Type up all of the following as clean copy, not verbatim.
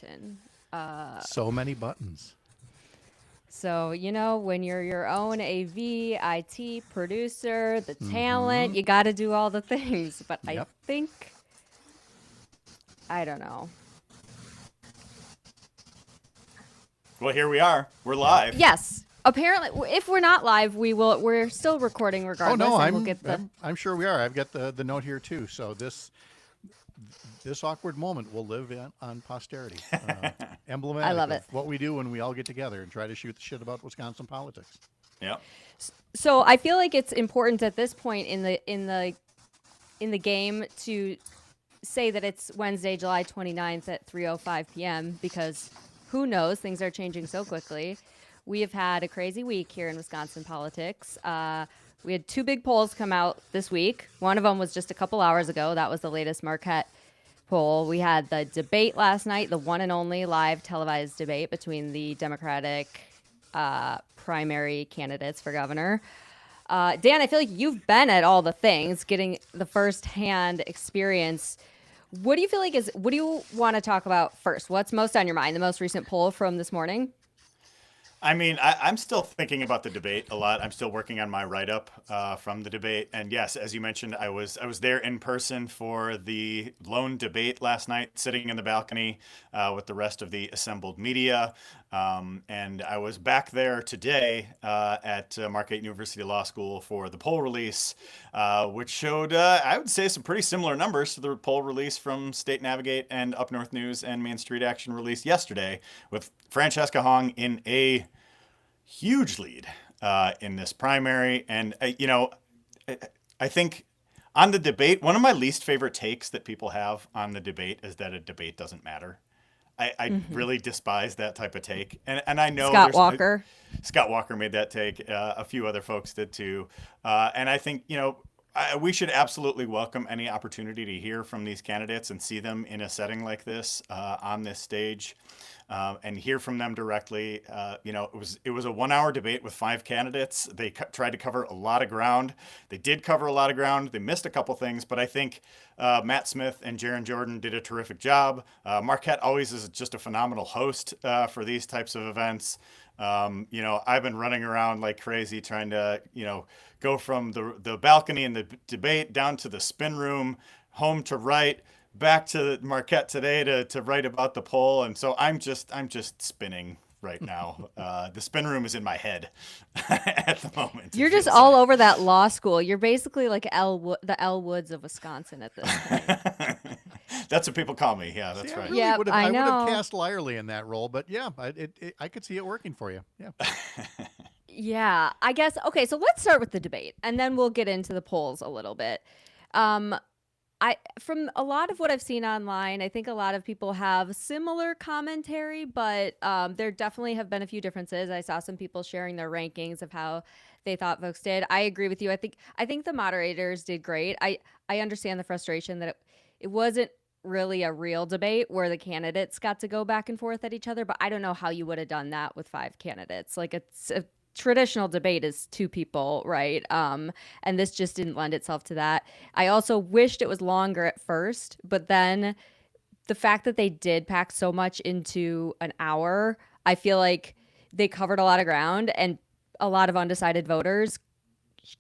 button. So many buttons. So, when you're your own AV, IT producer, the Mm-hmm. talent, you got to do all the things. But I Yep. think, I don't know. Well, here we are. We're Yeah. live. Yes. Apparently, if we're not live, we're still recording Oh regardless, no, and we'll I'm, get the. I'm sure we are. I've got the note here too. So this awkward moment will live on posterity. Emblematic I love of it. what we do when we all get together and try to shoot the shit about Wisconsin politics. Yep. So I feel like it's important at this point in the game to say that it's Wednesday, July 29th at 3:05 p.m. because who knows? Things are changing so quickly. We have had a crazy week here in Wisconsin politics. We had two big polls come out this week. One of them was just a couple hours ago. That was the latest Marquette poll. We had the debate last night, the one and only live televised debate between the Democratic primary candidates for governor. Dan, I feel like you've been at all the things, getting the firsthand experience. What do you feel like what do you want to talk about first? What's most on your mind? The most recent poll from this morning? I mean, I'm still thinking about the debate a lot. I'm still working on my write-up from the debate. And yes, as you mentioned, I was there in person for the lone debate last night, sitting in the balcony with the rest of the assembled media. And I was back there today at Marquette University Law School for the poll release, which showed, I would say, some pretty similar numbers to the poll release from State Navigate and Up North News and Main Street Action released yesterday, with Francesca Hong in a huge lead in this primary. And, I think on the debate, one of my least favorite takes that people have on the debate is that a debate doesn't matter. I really despise that type of take. And I know Scott Walker. Scott Walker made that take. A few other folks did too. And I think, we should absolutely welcome any opportunity to hear from these candidates and see them in a setting like this on this stage. And hear from them directly. It was a 1 hour debate with 5 candidates. They tried to cover a lot of ground. They did cover a lot of ground. They missed a couple things, but I think Matt Smith and Jaron Jordan did a terrific job. Marquette always is just a phenomenal host for these types of events. I've been running around like crazy trying to, go from the balcony in the debate down to the spin room, home to write, back to Marquette today to write about the poll. And so I'm just spinning right now. The spin room is in my head at the moment. You're just all over that law school. You're basically like the Elle Woods of Wisconsin at this point. That's what people call me. Yeah, that's See, right. Yeah, I would have know. cast Lyerly in that role, but yeah, I could see it working for you. Yeah. Yeah, I guess. Okay, so let's start with the debate, and then we'll get into the polls a little bit. From a lot of what I've seen online, I think a lot of people have similar commentary, but there definitely have been a few differences. I saw some people sharing their rankings of how they thought folks did. I agree with you. I think the moderators did great. I understand the frustration that it wasn't really a real debate where the candidates got to go back and forth at each other, but I don't know how you would have done that with 5 candidates. Like, it's a traditional debate is 2 people, right? And this just didn't lend itself to that. I also wished it was longer at first, but then the fact that they did pack so much into an hour, I feel like they covered a lot of ground, and a lot of undecided voters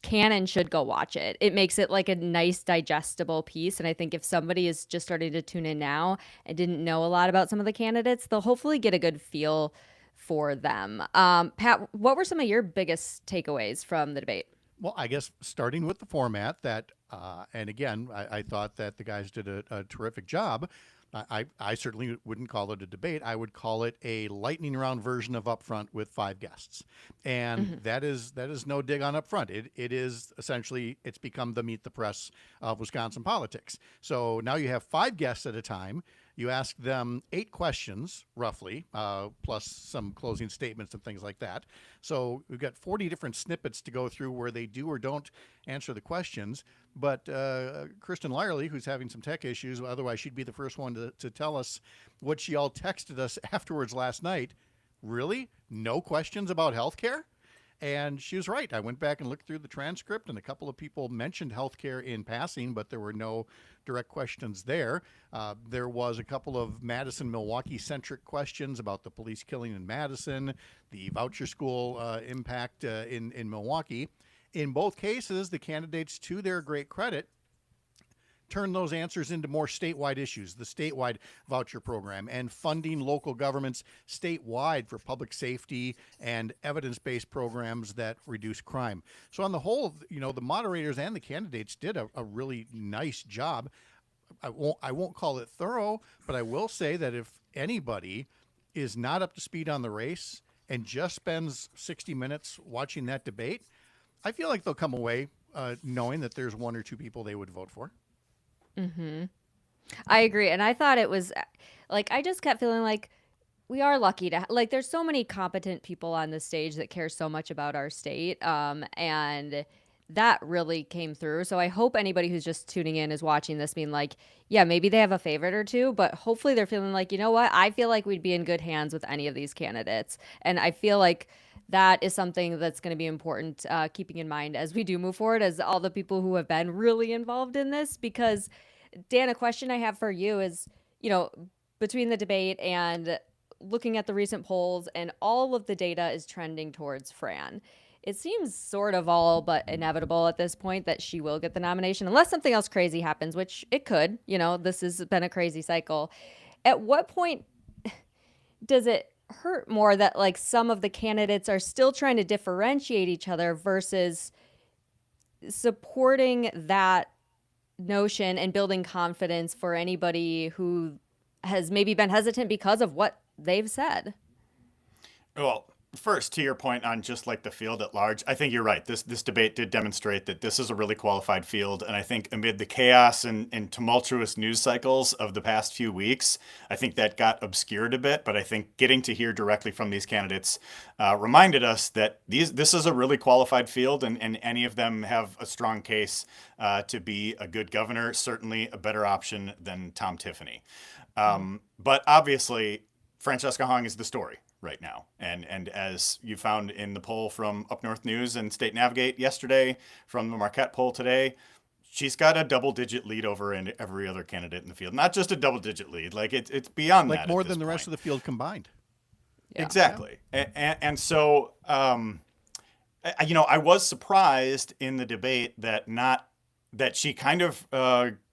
can and should go watch it. It makes it like a nice digestible piece. And I think if somebody is just starting to tune in now and didn't know a lot about some of the candidates, they'll hopefully get a good feel for them. Pat, what were some of your biggest takeaways from the debate? Well, I guess starting with the format that, and again, I thought that the guys did a terrific job. I certainly wouldn't call it a debate. I would call it a lightning round version of Upfront with 5 guests. And that is no dig on Upfront. It is essentially, it's become the Meet the Press of Wisconsin politics. So now you have 5 guests at a time. You ask them 8 questions, roughly, plus some closing statements and things like that. So we've got 40 different snippets to go through where they do or don't answer the questions. But Kristen Lyerly, who's having some tech issues, otherwise she'd be the first one to tell us what she all texted us afterwards last night. Really? No questions about healthcare? And she was right. I went back and looked through the transcript, and a couple of people mentioned healthcare in passing, but there were no direct questions there. There was a couple of Madison, Milwaukee-centric questions about the police killing in Madison, the voucher school impact in Milwaukee. In both cases, the candidates, to their great credit, turn those answers into more statewide issues, the statewide voucher program and funding local governments statewide for public safety and evidence-based programs that reduce crime. So on the whole, the moderators and the candidates did a really nice job. I won't call it thorough, but I will say that if anybody is not up to speed on the race and just spends 60 minutes watching that debate, I feel like they'll come away knowing that there's one or two people they would vote for. I agree. And I thought it was I just kept feeling like we are lucky to there's so many competent people on the stage that care so much about our state. And that really came through. So I hope anybody who's just tuning in is watching this being like, yeah, maybe they have a favorite or two, but hopefully they're feeling like, you know what? I feel like we'd be in good hands with any of these candidates. And I feel like that is something that's going to be important, keeping in mind as we do move forward, as all the people who have been really involved in this. Because, Dan, a question I have for you is, between the debate and looking at the recent polls and all of the data is trending towards Fran. It seems sort of all but inevitable at this point that she will get the nomination, unless something else crazy happens, which it could. This has been a crazy cycle. At what point does it hurt more that some of the candidates are still trying to differentiate each other versus supporting that notion and building confidence for anybody who has maybe been hesitant because of what they've said? Well, first, to your point on just the field at large, I think you're right. This debate did demonstrate that this is a really qualified field. And I think amid the chaos and tumultuous news cycles of the past few weeks, I think that got obscured a bit. But I think getting to hear directly from these candidates reminded us that this is a really qualified field, and any of them have a strong case to be a good governor, certainly a better option than Tom Tiffany. But obviously, Francesca Hong is the story right now. And as you found in the poll from Up North News and State Navigate yesterday, from the Marquette poll today, she's got a double-digit lead over every other candidate in the field. Not just a double-digit lead, it's beyond that. More than the rest of the field combined. Yeah. Exactly. Yeah. And so, I was surprised in the debate that she kind of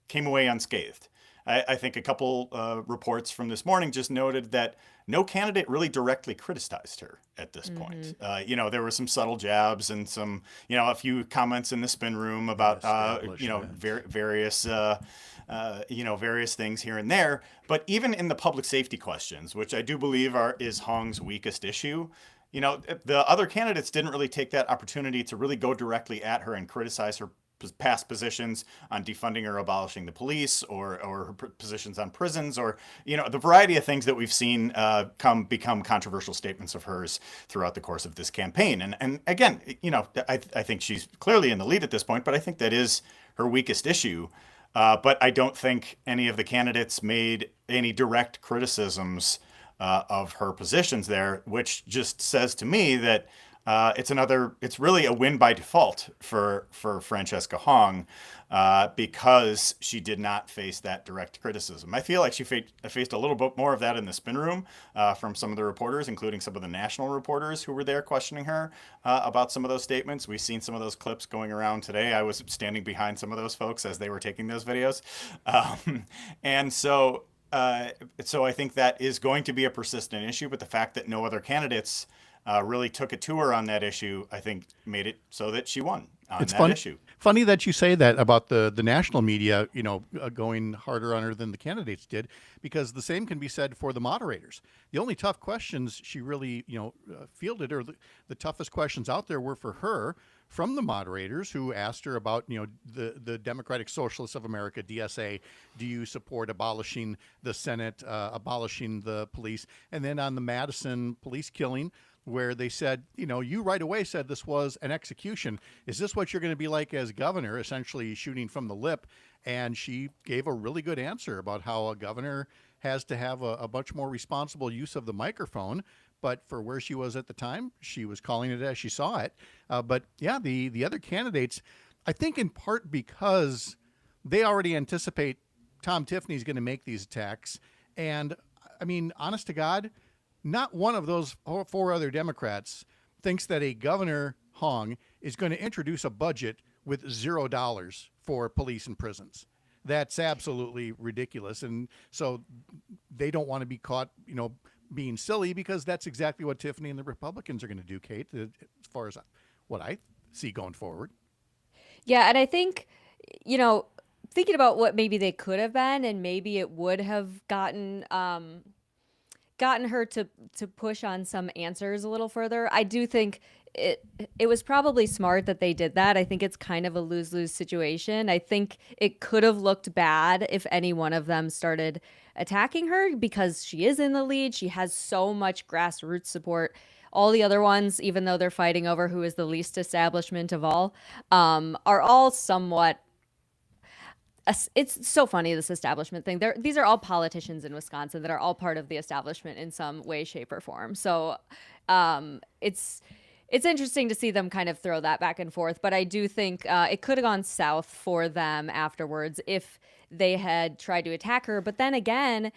came away unscathed. I think a couple reports from this morning just noted that no candidate really directly criticized her at this point. There were some subtle jabs and some, a few comments in the spin room about, various things here and there. But even in the public safety questions, which I do believe is Hong's weakest issue, the other candidates didn't really take that opportunity to really go directly at her and criticize her past positions on defunding or abolishing the police, or her positions on prisons, or the variety of things that we've seen become controversial statements of hers throughout the course of this campaign. And again, I think she's clearly in the lead at this point, but I think that is her weakest issue. But I don't think any of the candidates made any direct criticisms of her positions there, which just says to me that it's really a win by default for Francesca Hong, because she did not face that direct criticism. I feel like she faced a little bit more of that in the spin room from some of the reporters, including some of the national reporters who were there questioning her about some of those statements. We've seen some of those clips going around today. I was standing behind some of those folks as they were taking those videos. And so I think that is going to be a persistent issue, but the fact that no other candidates really took it to her on that issue, I think made it so that she won on that issue. Funny that you say that about the national media, going harder on her than the candidates did, because the same can be said for the moderators. The only tough questions she really, fielded, or the toughest questions out there, were for her from the moderators, who asked her about, the Democratic Socialists of America, DSA. Do you support abolishing the Senate, abolishing the police? And then on the Madison police killing, where they said, you right away said this was an execution. Is this what you're going to be like as governor, essentially shooting from the lip? And she gave a really good answer about how a governor has to have a much more responsible use of the microphone. But for where she was at the time, she was calling it as she saw it. But yeah, the other candidates, I think in part because they already anticipate Tom Tiffany's going to make these attacks. And I mean, honest to God, not one of those four other Democrats thinks that a Governor Hong is going to introduce a budget with $0 for police and prisons. That's absolutely ridiculous. And so they don't want to be caught, being silly, because that's exactly what Tiffany and the Republicans are going to do, Kate, as far as what I see going forward. Yeah, and I think, thinking about what maybe they could have been, and maybe it would have gotten her to push on some answers a little further. I do think it was probably smart that they did that. I think it's kind of a lose-lose situation. I think it could have looked bad if any one of them started attacking her, because she is in the lead. She has so much grassroots support. All the other ones, even though they're fighting over who is the least establishment of all, are all somewhat. It's so funny, this establishment thing. These are all politicians in Wisconsin that are all part of the establishment in some way, shape, or form. So it's interesting to see them kind of throw that back and forth. But I do think it could have gone south for them afterwards if they had tried to attack her. But then again,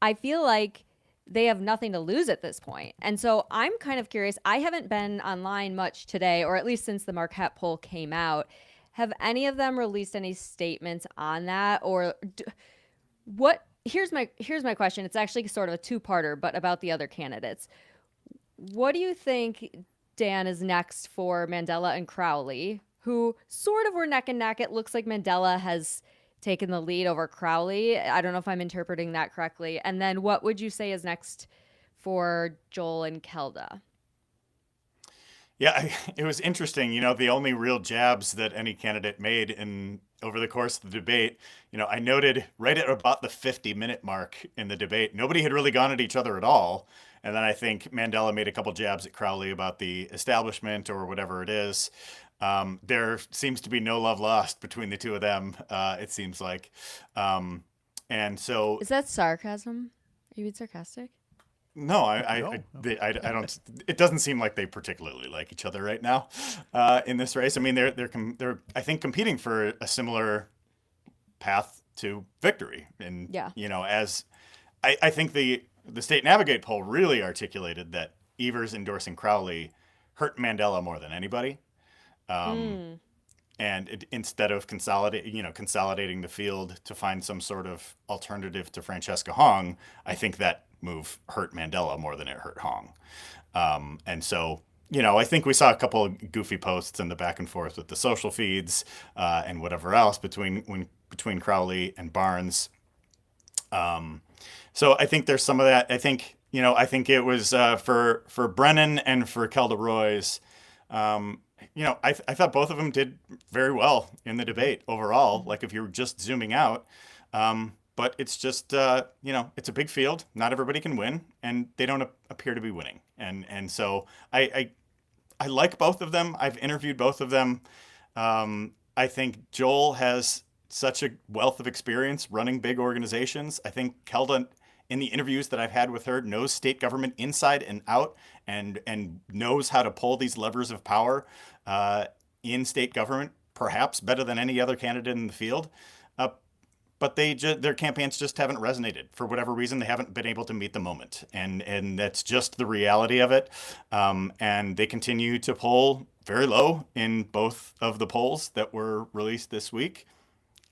I feel like they have nothing to lose at this point. And so I'm kind of curious. I haven't been online much today, or at least since the Marquette poll came out. Have any of them released any statements on that? Or what? Here's my question. It's actually sort of a two-parter, but about the other candidates. What do you think, Dan, is next for Mandela and Crowley, who sort of were neck and neck? It looks like Mandela has taken the lead over Crowley. I don't know if I'm interpreting that correctly. And then what would you say is next for Joel and Kelda? Yeah, it was interesting. The only real jabs that any candidate made over the course of the debate, I noted right at about the 50-minute mark in the debate, nobody had really gone at each other at all. And then I think Mandela made a couple jabs at Crowley about the establishment or whatever it is. There seems to be no love lost between the two of them, it seems like. And so... Is that sarcasm? Are you being sarcastic? No, I don't. It doesn't seem like they particularly like each other right now in this race. I mean, they're I think competing for a similar path to victory. And as I think the State Navigate poll really articulated that Evers endorsing Crowley hurt Mandela more than anybody. And instead of consolidating the field to find some sort of alternative to Francesca Hong, I think that move hurt Mandela more than it hurt Hong. And so, I think we saw a couple of goofy posts in the back and forth with the social feeds and whatever else between Crowley and Barnes. So I think there's some of that. I think it was for Brennan and for Kelda Roys. I thought both of them did very well in the debate overall, like if you're just zooming out. But it's just, it's a big field. Not everybody can win, and they don't appear to be winning. And so I like both of them. I've interviewed both of them. I think Joel has such a wealth of experience running big organizations. I think Kelda, in the interviews that I've had with her, knows state government inside and out, and knows how to pull these levers of power in state government, perhaps better than any other candidate in the field. But their campaigns just haven't resonated. For whatever reason, they haven't been able to meet the moment. And that's just the reality of it. And they continue to poll very low in both of the polls that were released this week.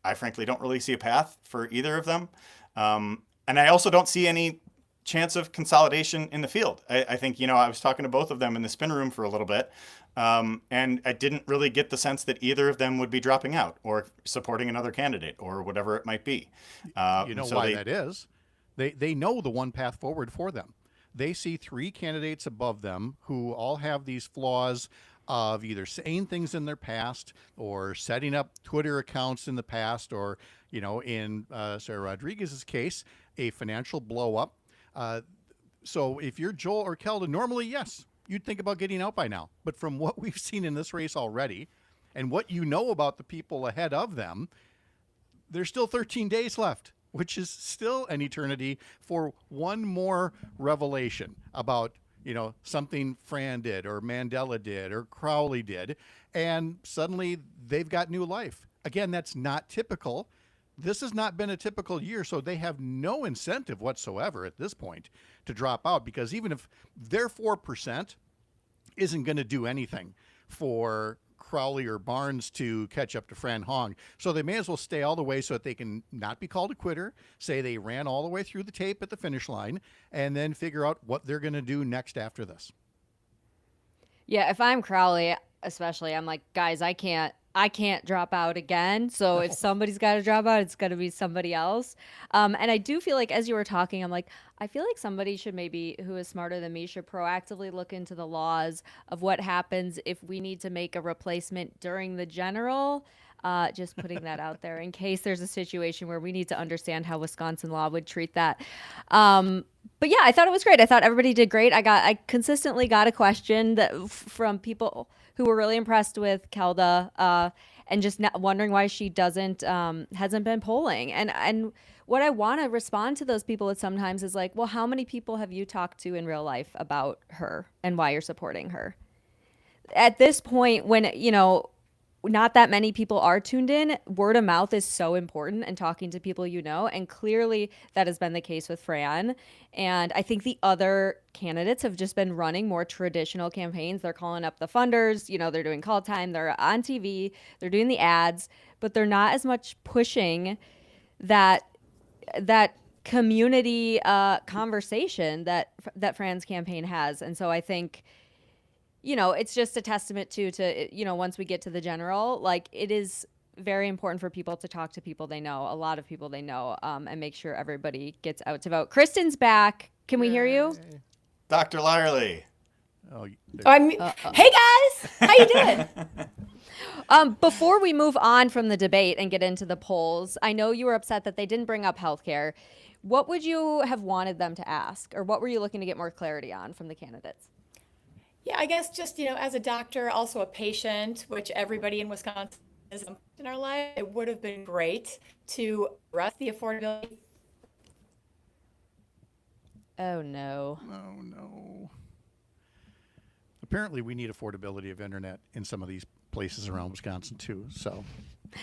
I frankly don't really see a path for either of them. And I also don't see any chance of consolidation in the field. I think, I was talking to both of them in the spin room for a little bit. And I didn't really get the sense that either of them would be dropping out or supporting another candidate or whatever it might be. That is? They know the one path forward for them. They see three candidates above them who all have these flaws of either saying things in their past or setting up Twitter accounts in the past, or, in Sarah Rodriguez's case, a financial blow up. So if you're Joel or Kelda, normally, yes, you'd think about getting out by now. But from what we've seen in this race already and what about the people ahead of them, there's still 13 days left. which is still an eternity for one more revelation about, something Fran did or Mandela did or Crowley did. And suddenly they've got new life. Again, that's not typical. This has not been a typical year, so they have no incentive whatsoever at this point to drop out, because even if their 4% isn't going to do anything for Crowley or Barnes to catch up to Fran Hong. So they may as well stay all the way so that they can not be called a quitter, say they ran all the way through the tape at the finish line, and then figure out what they're going to do next after this. Yeah, if I'm Crowley, especially, I'm like, guys, I can't drop out again. So if somebody's got to drop out, it's got to be somebody else. And I do feel like, as you were talking, I'm like, I feel like somebody should maybe, who is smarter than me, should proactively look into the laws of what happens if we need to make a replacement during the general. Just putting that out there in case there's a situation where we need to understand how Wisconsin law would treat that. But yeah, I thought it was great. I thought everybody did great. I consistently got a question from people who were really impressed with Kelda, and just wondering why she hasn't been polling. And what I want to respond to those people with sometimes is like, well, how many people have you talked to in real life about her and why you're supporting her? At this point, when, not that many people are tuned in, word of mouth is so important, and talking to people and clearly that has been the case with Fran. And I think the other candidates have just been running more traditional campaigns. They're calling up the funders, they're doing call time, they're on TV, they're doing the ads, but they're not as much pushing that community conversation that Fran's campaign has. And so I think, it's just a testament to once we get to the general, like, it is very important for people to talk to people they know, a lot of people they know, and make sure everybody gets out to vote. Kristen's back. Can we hear you? Dr. Lyerly. Hey guys, how you doing? Before we move on from the debate and get into the polls, I know you were upset that they didn't bring up healthcare. What would you have wanted them to ask, or what were you looking to get more clarity on from the candidates? Yeah, I guess just, as a doctor, also a patient, which everybody in Wisconsin is in our life, it would have been great to address the affordability. Oh, no. Oh, no. Apparently, we need affordability of internet in some of these places around Wisconsin, too, so...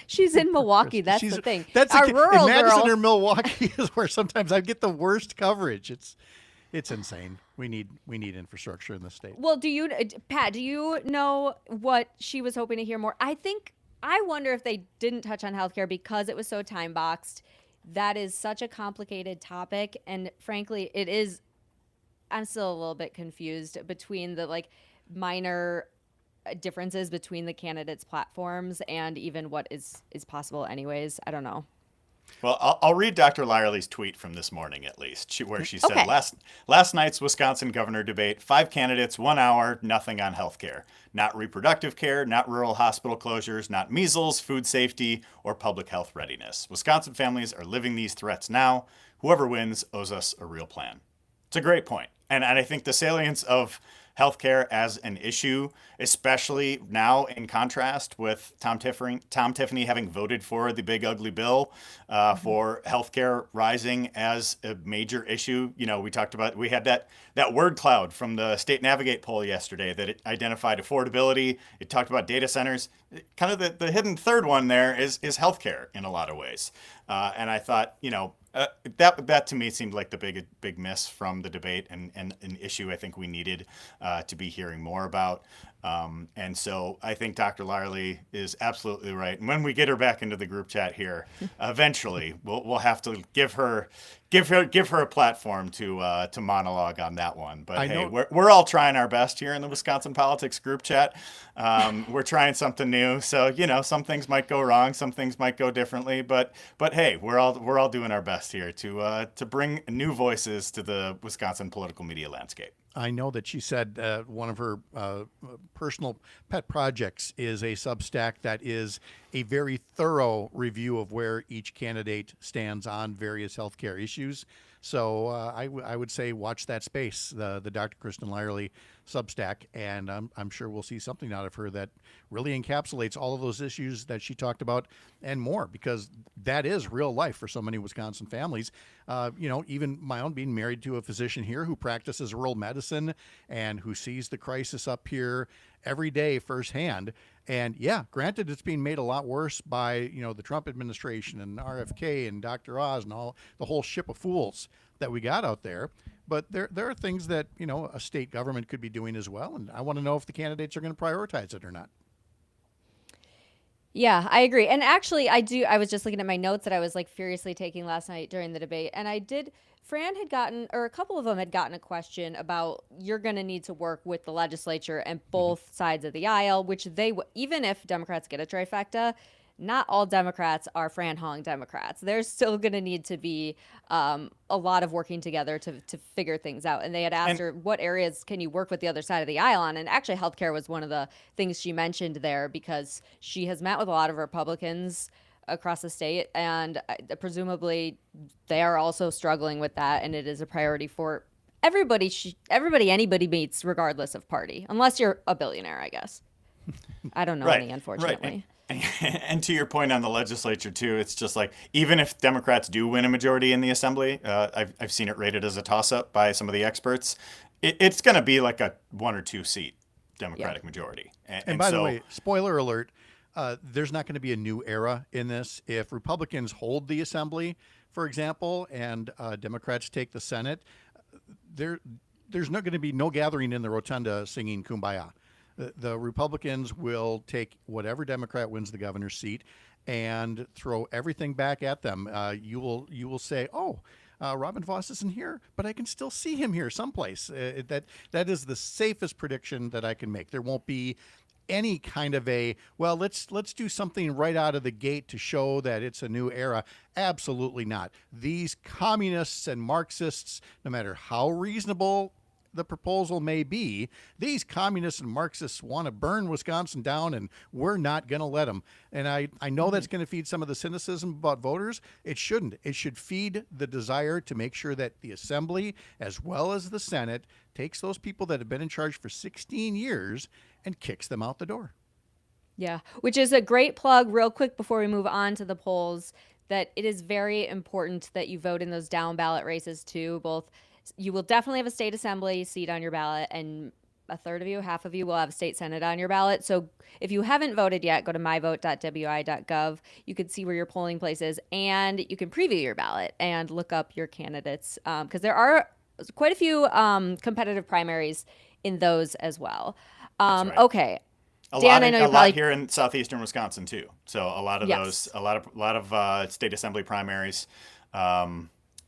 She's in Milwaukee. That's the thing. That's our rural in Madison girl. or Milwaukee is where sometimes I get the worst coverage. It's insane. We need infrastructure in the state. Well, Pat, do you know what she was hoping to hear more? I wonder if they didn't touch on healthcare because it was so time boxed. That is such a complicated topic, and frankly, it is. I'm still a little bit confused between the minor differences between the candidates' platforms and even what is possible anyways. I don't know. Well, I'll read Dr. Lyerly's tweet from this morning, at least, where she said, Okay. last night's Wisconsin governor debate, 5 candidates, 1 hour, nothing on health care. Not reproductive care, not rural hospital closures, not measles, food safety, or public health readiness. Wisconsin families are living these threats now. Whoever wins owes us a real plan. It's a great point. And I think the salience of healthcare as an issue, especially now in contrast with Tom Tiffany having voted for the big ugly bill for healthcare rising as a major issue. We had that word cloud from the State Navigate poll yesterday that it identified affordability. It talked about data centers. Kind of the hidden third one there is healthcare in a lot of ways. And I thought, that to me seemed like the big miss from the debate and an issue I think we needed to be hearing more about. And so I think Dr. Lyerly is absolutely right. And when we get her back into the group chat here, eventually we'll have to give her a platform to monologue on that one. But hey, we're all trying our best here in the Wisconsin Politics group chat. We're trying something new, so some things might go wrong, some things might go differently. But hey, we're all doing our best here to bring new voices to the Wisconsin political media landscape. I know that she said one of her personal pet projects is a Substack that is a very thorough review of where each candidate stands on various healthcare issues. So I would say watch that space, the Dr. Kristen Lyerly Substack, and I'm sure we'll see something out of her that really encapsulates all of those issues that she talked about and more, because that is real life for so many Wisconsin families. Even my own, being married to a physician here who practices rural medicine and who sees the crisis up here every day firsthand. And yeah, granted, it's being made a lot worse by, the Trump administration and RFK and Dr. Oz and all the whole ship of fools that we got out there. But there are things that, a state government could be doing as well. And I want to know if the candidates are going to prioritize it or not. Yeah, I agree. And actually, I was just looking at my notes that I was like furiously taking last night during the debate. And Fran had gotten, or a couple of them had gotten a question about, you're going to need to work with the legislature and both sides of the aisle, which even if Democrats get a trifecta, not all Democrats are Fran Hong Democrats. There's still going to need to be a lot of working together to figure things out. And they had asked her, what areas can you work with the other side of the aisle on? And actually, healthcare was one of the things she mentioned there, because she has met with a lot of Republicans across the state, and presumably they are also struggling with that. And it is a priority for everybody anybody meets, regardless of party, unless you're a billionaire, I guess. I don't know any, unfortunately. Right. And to your point on the legislature too, it's just like, even if Democrats do win a majority in the assembly, I've seen it rated as a toss-up by some of the experts. It's going to be like a 1 or 2 seat Democratic majority. And by the way, spoiler alert, there's not going to be a new era in this. If Republicans hold the assembly, for example, and Democrats take the Senate, there's not going to be no gathering in the rotunda singing Kumbaya. The Republicans will take whatever Democrat wins the governor's seat and throw everything back at them. You will say, "Oh, Robin Vos isn't here, but I can still see him here someplace." That is the safest prediction that I can make. There won't be any kind of let's do something right out of the gate to show that it's a new era. Absolutely not. These communists and Marxists, no matter how reasonable the proposal may be, these communists and Marxists want to burn Wisconsin down, and we're not going to let them. And I know that's going to feed some of the cynicism about voters. It shouldn't. It should feed the desire to make sure that the Assembly, as well as the Senate, takes those people that have been in charge for 16 years and kicks them out the door. Yeah, which is a great plug, real quick before we move on to the polls, that it is very important that you vote in those down ballot races too. You will definitely have a state assembly seat on your ballot, and half of you will have a state senate on your ballot. So if you haven't voted yet, go to myvote.wi.gov. You can see where your polling place is, and you can preview your ballot and look up your candidates, because there are quite a few competitive primaries in those as well. Right. Okay. A Dan, lot here in southeastern Wisconsin too. So a lot of Yes. those, a lot of state assembly primaries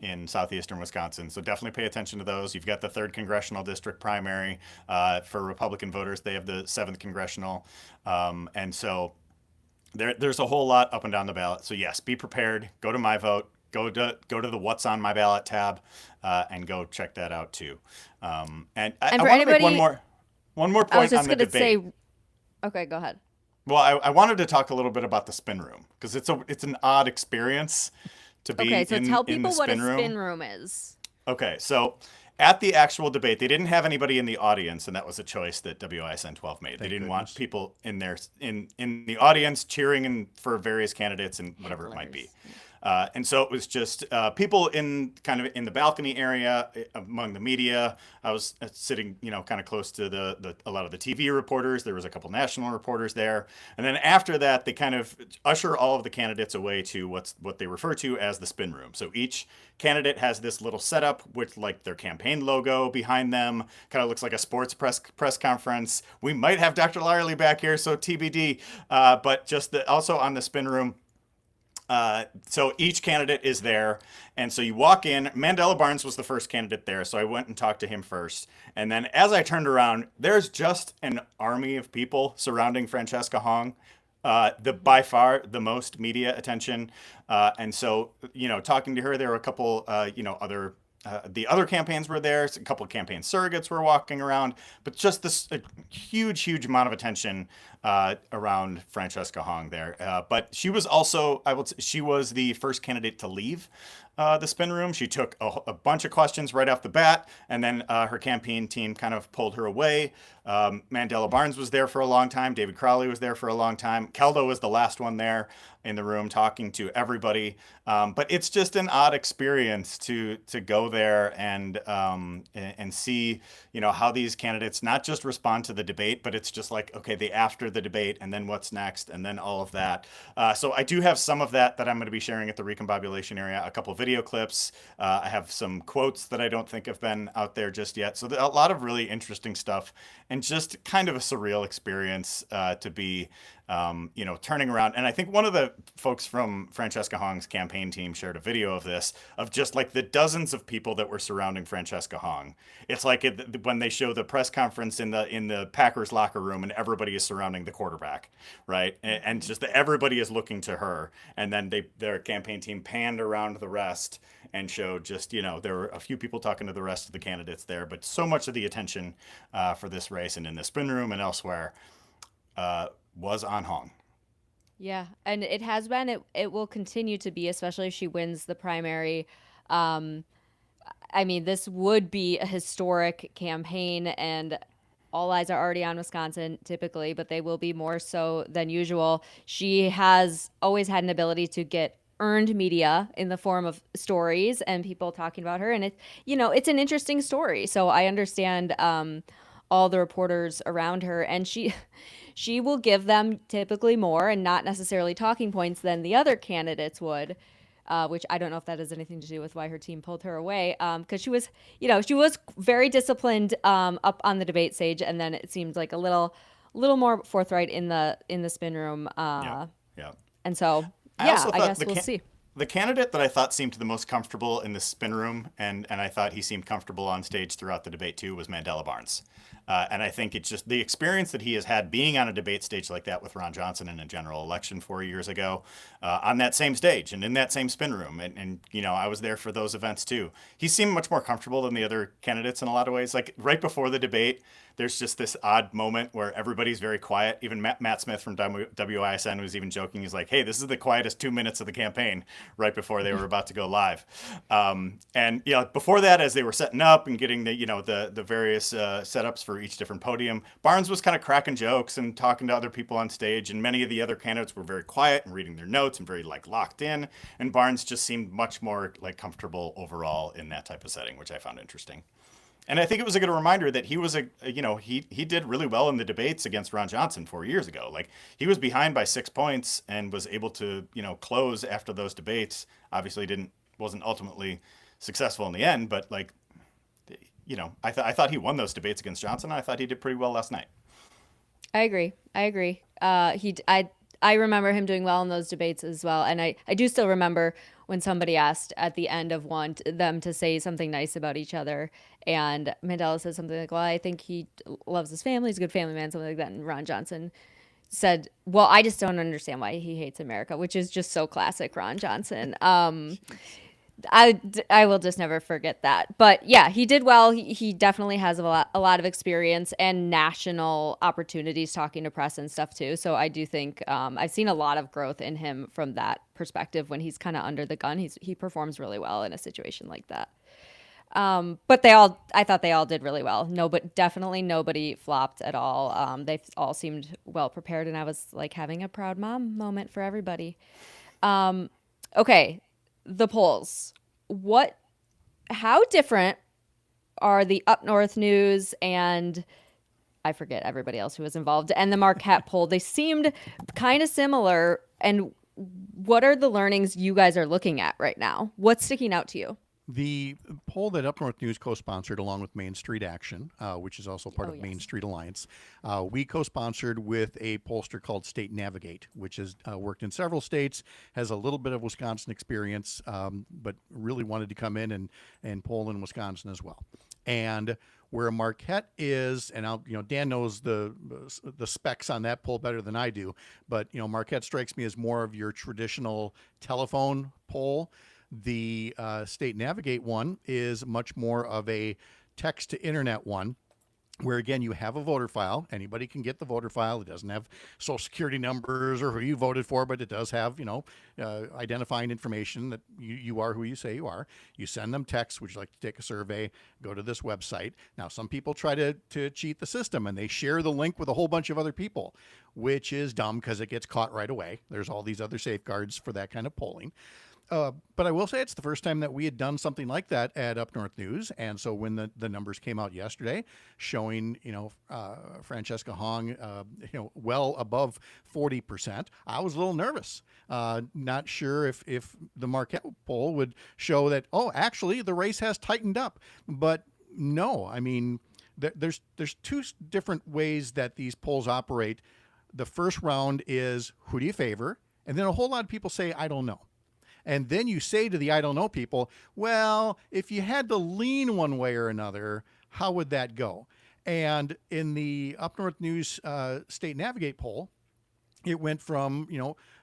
in southeastern Wisconsin. So definitely pay attention to those. You've got the 3rd congressional district primary for Republican voters. They have the 7th congressional, and so there's a whole lot up and down the ballot. So yes, be prepared. Go to My Vote. Go to the What's on My Ballot tab, and go check that out too. And I want to make one more point on the debate. Okay, go ahead. Well, I wanted to talk a little bit about the spin room, because it's an odd experience to be Okay, so in, tell in the people what a spin room. spin room is. Okay, so at the actual debate, they didn't have anybody in the audience, and that was a choice that WISN 12 made. They didn't want people in there in the audience cheering for various candidates and whatever it might be. And so it was just people in the balcony area among the media. I was sitting, kind of close to a lot of the TV reporters. There was a couple national reporters there. And then after that, they kind of usher all of the candidates away to what they refer to as the spin room. So each candidate has this little setup with like their campaign logo behind them. Kind of looks like a sports press conference. We might have Dr. Lyerly back here, so TBD. But just also on the spin room. So each candidate is there. And so you walk in. Mandela Barnes was the first candidate there. So I went and talked to him first. And then as I turned around, there's just an army of people surrounding Francesca Hong. By far the most media attention. And so, talking to her, there were a couple, the other campaigns were there. A couple of campaign surrogates were walking around, but just this huge amount of attention around Francesca Hong there. But she was also, she was the first candidate to leave. the spin room. She took a bunch of questions right off the bat, and then her campaign team kind of pulled her away. Mandela Barnes was there for a long time. David Crowley was there for a long time. Keldo was the last one there in the room talking to everybody. But it's just an odd experience to go there and see, how these candidates not just respond to the debate, but it's just like, okay, the after the debate, and then what's next, and then all of that. So I do have some of that I'm going to be sharing at the Recombobulation area, a couple video clips. I have some quotes that I don't think have been out there just yet. So a lot of really interesting stuff, and just kind of a surreal experience to be, turning around. And I think one of the folks from Francesca Hong's campaign team shared a video of this, of just like the dozens of people that were surrounding Francesca Hong. It's like when they show the press conference in the Packers locker room, and everybody is surrounding the quarterback, right? And just everybody is looking to her. And then their campaign team panned around the rest and showed just, there were a few people talking to the rest of the candidates there, but so much of the attention for this race and in the spin room and elsewhere was on Hong. Yeah, and it has been. It will continue to be, especially if she wins the primary. I mean, this would be a historic campaign, and all eyes are already on Wisconsin typically, but they will be more so than usual. She has always had an ability to get earned media in the form of stories and people talking about her, and it's an interesting story. So I understand all the reporters around her, and she will give them typically more and not necessarily talking points than the other candidates would, which I don't know if that has anything to do with why her team pulled her away. Because she was very disciplined up on the debate stage, and then it seemed like a little more forthright in the spin room. Yeah. And so, I guess we'll see. The candidate that I thought seemed the most comfortable in the spin room, and I thought he seemed comfortable on stage throughout the debate too, was Mandela Barnes. And I think it's just the experience that he has had being on a debate stage like that with Ron Johnson in a general election 4 years ago, on that same stage and in that same spin room. And I was there for those events too. He seemed much more comfortable than the other candidates in a lot of ways. Like right before the debate, there's just this odd moment where everybody's very quiet. Even Matt Smith from WISN was even joking. He's like, hey, this is the quietest 2 minutes of the campaign, right before they were about to go live. And before that, as they were setting up and getting the various setups for each different podium, Barnes was kind of cracking jokes and talking to other people on stage, and many of the other candidates were very quiet and reading their notes and very locked in, and Barnes just seemed much more comfortable overall in that type of setting, which I found interesting. And I think it was a good reminder that he was he did really well in the debates against Ron Johnson 4 years ago. Like, he was behind by 6 points and was able to close after those debates. Obviously wasn't ultimately successful in the end, but I thought he won those debates against Johnson. I thought he did pretty well last night. I agree. I remember him doing well in those debates as well. And I do still remember when somebody asked at the end of one them to say something nice about each other. And Mandela said something like, well, I think he loves his family. He's a good family man, something like that. And Ron Johnson said, well, I just don't understand why he hates America, which is just so classic Ron Johnson. I will just never forget that. But yeah, he did well. He definitely has a lot of experience and national opportunities talking to press and stuff too. So I do think I've seen a lot of growth in him from that perspective. When he's kind of under the gun, he performs really well in a situation like that. But I thought they all did really well. No, but definitely nobody flopped at all. They all seemed well prepared, and I was like having a proud mom moment for everybody. Okay. The polls. How different are the Up North News and I forget everybody else who was involved and the Marquette poll? They seemed kind of similar. And what are the learnings you guys are looking at right now? What's sticking out to you? The poll that Up North News co-sponsored along with Main Street Action, which is also part of Main Street Alliance, we co-sponsored with a pollster called State Navigate, which has worked in several states, has a little bit of Wisconsin experience, but really wanted to come in and poll in Wisconsin as well. And where Marquette is, and Dan knows the specs on that poll better than I do, but Marquette strikes me as more of your traditional telephone poll. The State Navigate one is much more of a text to internet one. where again you have a voter file. Anybody can get the voter file. It doesn't have social security numbers or who you voted for, but it does have, identifying information that you are who you say you are. You send them text, would you like to take a survey? Go to this website. Now, some people try to cheat the system and they share the link with a whole bunch of other people, which is dumb because it gets caught right away. There's all these other safeguards for that kind of polling. But I will say it's the first time that we had done something like that at Up North News. And so when the numbers came out yesterday showing, Francesca Hong, well above 40%, I was a little nervous. Not sure if the Marquette poll would show that, oh, actually the race has tightened up. But no, I mean, there's two different ways that these polls operate. The first round is who do you favor? And then a whole lot of people say, I don't know. And then you say to the I don't know people, well, if you had to lean one way or another, how would that go? And in the Up North News State Navigate poll, it went from,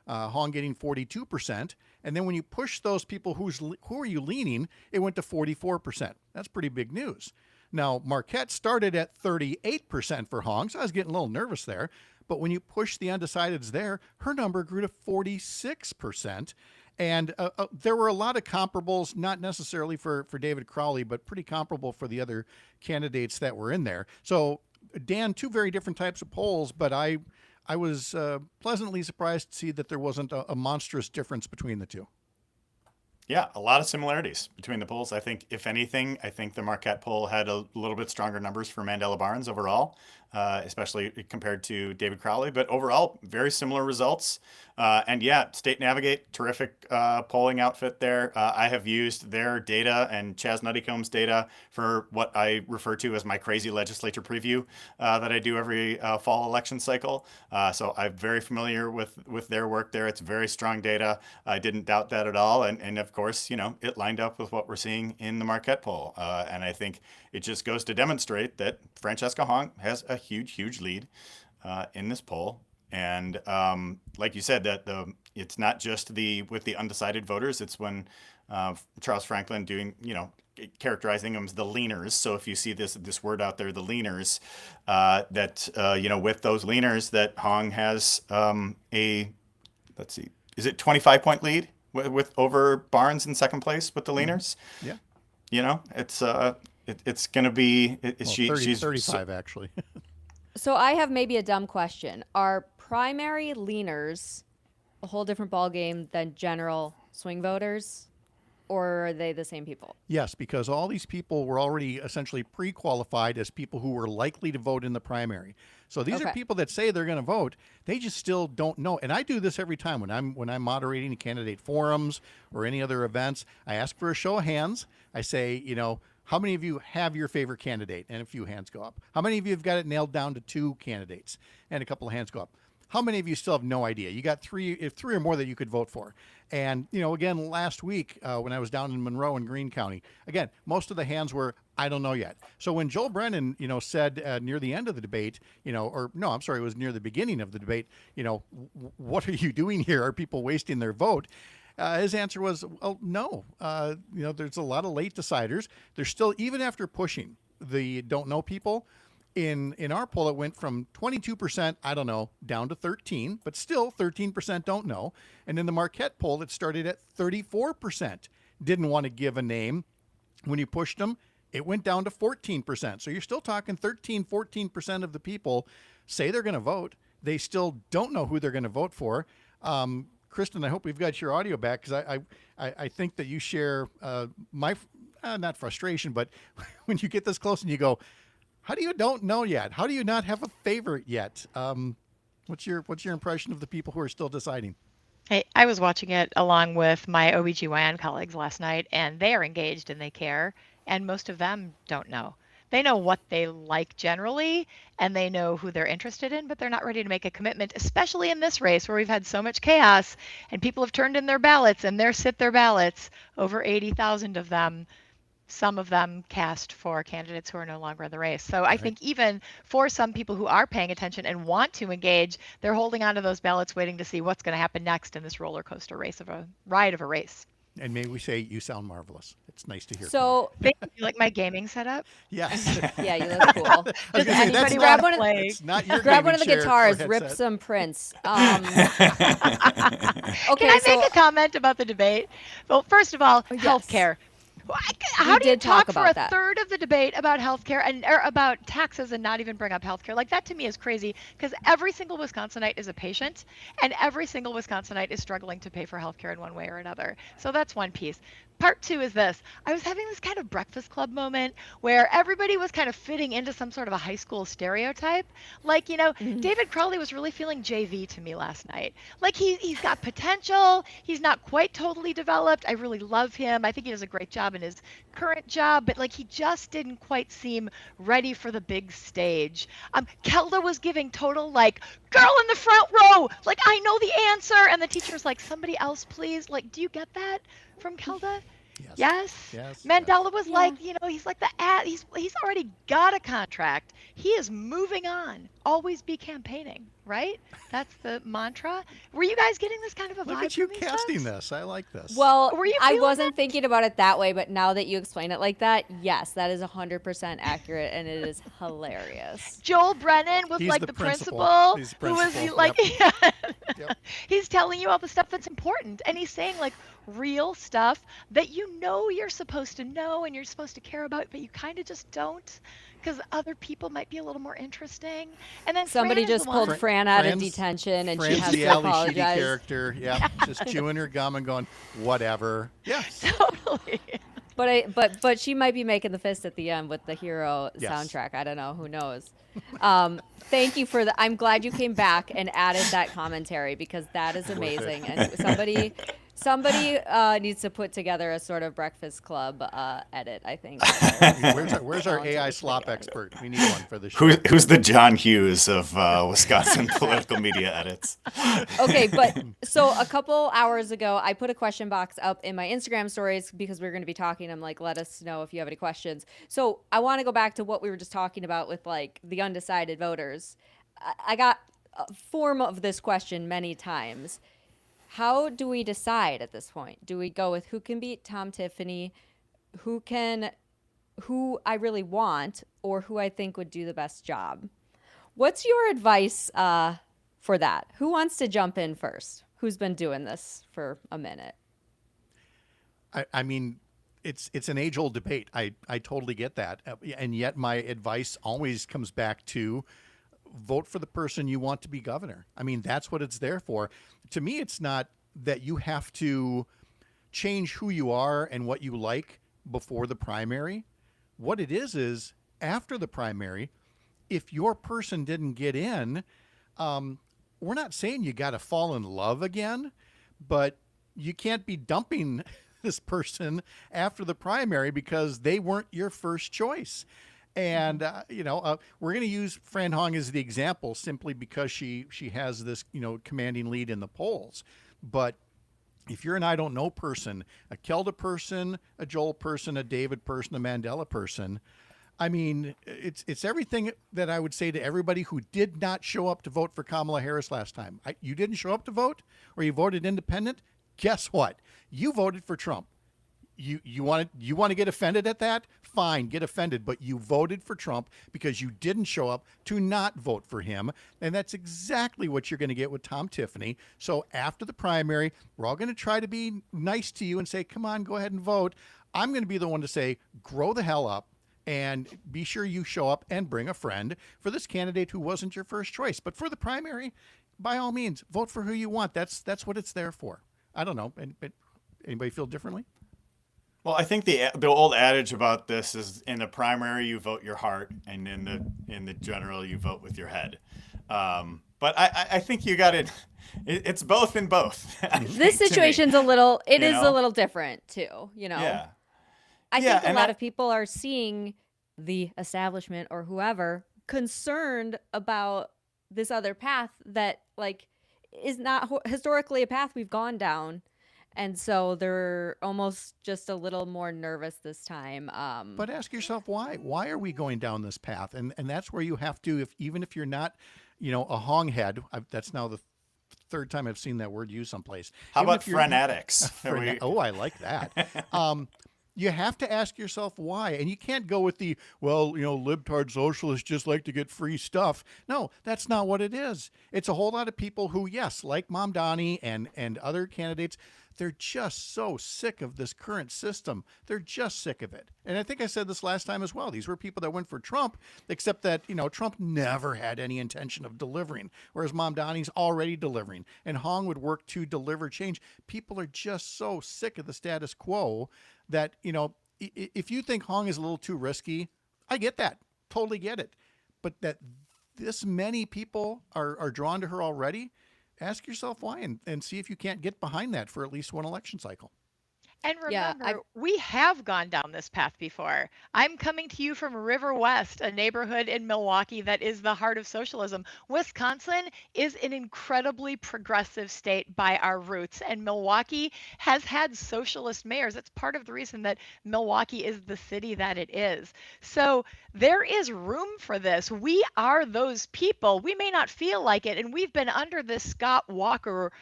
Hong getting 42%. And then when you push those people, who are you leaning, it went to 44%. That's pretty big news. Now, Marquette started at 38% for Hong, so I was getting a little nervous there. But when you push the undecideds there, her number grew to 46%. And there were a lot of comparables, not necessarily for David Crowley, but pretty comparable for the other candidates that were in there. So, Dan, two very different types of polls, but I was pleasantly surprised to see that there wasn't a monstrous difference between the two. Yeah, a lot of similarities between the polls. I think, if anything, the Marquette poll had a little bit stronger numbers for Mandela Barnes overall, especially compared to David Crowley. But overall, very similar results. And yeah, State Navigate, terrific polling outfit there. I have used their data and Chaz Nuttycomb's data for what I refer to as my crazy legislature preview that I do every fall election cycle. So I'm very familiar with their work there. It's very strong data. I didn't doubt that at all. And of course, it lined up with what we're seeing in the Marquette poll. And I think it just goes to demonstrate that Francesca Hong has a huge lead in this poll. And like you said, that it's not just with the undecided voters. It's when Charles Franklin doing, characterizing them as the leaners. So if you see this word out there, the leaners, with those leaners, that Hong has let's see, is it 25-point lead with over Barnes in second place with the leaners? Yeah. It's going to be, she's 35 actually. So I have maybe a dumb question. Are primary leaners a whole different ballgame than general swing voters? Or are they the same people? Yes, because all these people were already essentially pre-qualified as people who were likely to vote in the primary. So these are people that say they're going to vote. They just still don't know. And I do this every time when I'm moderating candidate forums or any other events. I ask for a show of hands. I say, how many of you have your favorite candidate? And a few hands go up. How many of you have got it nailed down to 2 candidates? And a couple of hands go up. How many of you still have no idea? You got three or more that you could vote for. And, again, last week when I was down in Monroe and Greene County, again, most of the hands were, I don't know yet. So when Joel Brennan, said near the end of the debate, it was near the beginning of the debate, what are you doing here? Are people wasting their vote? His answer was, well, no. There's a lot of late deciders. There's still, even after pushing the don't know people, in our poll, it went from 22%, I don't know, down to 13, but still 13% don't know. And in the Marquette poll, it started at 34%. Didn't want to give a name. When you pushed them, it went down to 14%. So you're still talking 14% of the people say they're going to vote. They still don't know who they're going to vote for. Kristen, I hope we've got your audio back, because I think that you share my, not frustration, but when you get this close and you go, how do you don't know yet? How do you not have a favorite yet? What's your impression of the people who are still deciding? Hey, I was watching it along with my OBGYN colleagues last night, and they are engaged and they care, and most of them don't know. They know what they like generally, and they know who they're interested in, but they're not ready to make a commitment, especially in this race where we've had so much chaos and people have turned in their ballots, and there sit their ballots, over 80,000 of them. Some of them cast for candidates who are no longer in the race. So I think even for some people who are paying attention and want to engage, they're holding on to those ballots, waiting to see what's going to happen next in this roller coaster ride of a race. And may we say, you sound marvelous. It's nice to hear. From So Thank you. Like my gaming setup. you. Yes. yeah, you look cool. I was Does gonna say, anybody that's grab want one to of- play? it's not your Grab one gaming of the chair or guitars, rip headset. some Prince. Can Okay, I so make a comment about the debate? Well, first of all, Yes. healthcare. How do you did talk talk for about a that. third of the debate about healthcare and or about taxes and not even bring up healthcare? Like that to me is crazy because every single Wisconsinite is a patient and every single Wisconsinite is struggling to pay for healthcare in one way or another. So that's one piece. Part two is this. I was having this kind of Breakfast Club moment where everybody was kind of fitting into some sort of a high school stereotype. Like, David Crowley was really feeling JV to me last night. Like he's got potential. He's not quite totally developed. I really love him. I think he does a great job in his current job, but like he just didn't quite seem ready for the big stage. Kelda was giving total like girl in the front row, like I know the answer, and the teacher's like somebody else please. Like, do you get that from Kelda? Yes. Yes. Yes. Mandela was Yeah. like, he's like he's already got a contract. He is moving on. Always be campaigning, right? That's the mantra. Were you guys getting this kind of a Look vibe at you from these casting folks? this. I like this. well, Were you I feeling wasn't thinking about it that way, but now that you explain it like that, yes, that is 100% accurate, and it is hilarious. Joel Brennan was He's like the the principal. principal, He's the who was principal, like, Yep. he's telling you all the stuff that's important, and he's saying like real stuff that you're supposed to know and you're supposed to care about, but you kind of just don't, because other people might be a little more interesting. And then Somebody Fran is just the pulled one- Fran out of Fran's- detention, and she Fran's has the to Ali Sheedy apologize. character. Yeah, just chewing her gum and going, whatever. Yes. Totally. But she might be making the fist at the end with the Hero Yes. soundtrack. I don't know. Who knows? Thank you for I'm glad you came back and added that commentary because that is Worth it. amazing. And somebody needs to put together a sort of Breakfast Club edit. I think. Where's our AI slop expert? We need one for the show. Who's the John Hughes of Wisconsin political media edits? Okay, but so a couple hours ago, I put a question box up in my Instagram stories because we were going to be talking. I'm like, let us know if you have any questions. So I want to go back to what we were just talking about with like the undecided voters. I got a form of this question many times. How do we decide at this point? Do we go with who can beat Tom Tiffany, who I really want, or who I think would do the best job? What's your advice for that? Who wants to jump in first? Who's been doing this for a minute? I mean, it's an age-old debate. I totally get that. And yet my advice always comes back to vote for the person you want to be governor. I mean, that's what it's there for. To me, it's not that you have to change who you are and what you like before the primary. What it is after the primary, if your person didn't get in, we're not saying you got to fall in love again, but you can't be dumping this person after the primary because they weren't your first choice. And, we're going to use Fran Hong as the example simply because she has this, commanding lead in the polls. But if you're an I don't know person, a Kelda person, a Joel person, a David person, a Mandela person, I mean, it's everything that I would say to everybody who did not show up to vote for Kamala Harris last time. You didn't show up to vote or you voted independent. Guess what? You voted for Trump. You want to get offended at that? Fine, get offended. But you voted for Trump because you didn't show up to not vote for him. And that's exactly what you're going to get with Tom Tiffany. So after the primary, we're all going to try to be nice to you and say, come on, go ahead and vote. I'm going to be the one to say, grow the hell up and be sure you show up and bring a friend for this candidate who wasn't your first choice. But for the primary, by all means, vote for who you want. That's what it's there for. I don't know. Anybody feel differently? Well, I think the old adage about this is in the primary you vote your heart, and in the general you vote with your head. But I think you got it. It's both in both. This situation's a little different too. Yeah. I Yeah, think a and lot I- of people are seeing the establishment or whoever concerned about this other path that like is not historically a path we've gone down. And so they're almost just a little more nervous this time. But ask yourself why. Why are we going down this path? And that's where you have to, even if you're not, a hong head. That's now the third time I've seen that word used someplace. How Even about if you're- frenetics? Oh, I like that. You have to ask yourself why. And you can't go with the, well, libtard socialists just like to get free stuff. No, that's not what it is. It's a whole lot of people who, yes, like Mamdani and other candidates, they're just so sick of this current system. They're just sick of it. And I think I said this last time as well. These were people that went for Trump, except that, Trump never had any intention of delivering, whereas Mamdani's already delivering. And Hong would work to deliver change. People are just so sick of the status quo that, if you think Hong is a little too risky, I get that. Totally get it. But that this many people are drawn to her already, ask yourself why and see if you can't get behind that for at least one election cycle. And Yeah, remember, we have gone down this path before. I'm coming to you from River West, a neighborhood in Milwaukee that is the heart of socialism. Wisconsin is an incredibly progressive state by our roots, and Milwaukee has had socialist mayors. It's part of the reason that Milwaukee is the city that it is. So there is room for this. We are those people. We may not feel like it, and we've been under this Scott Walker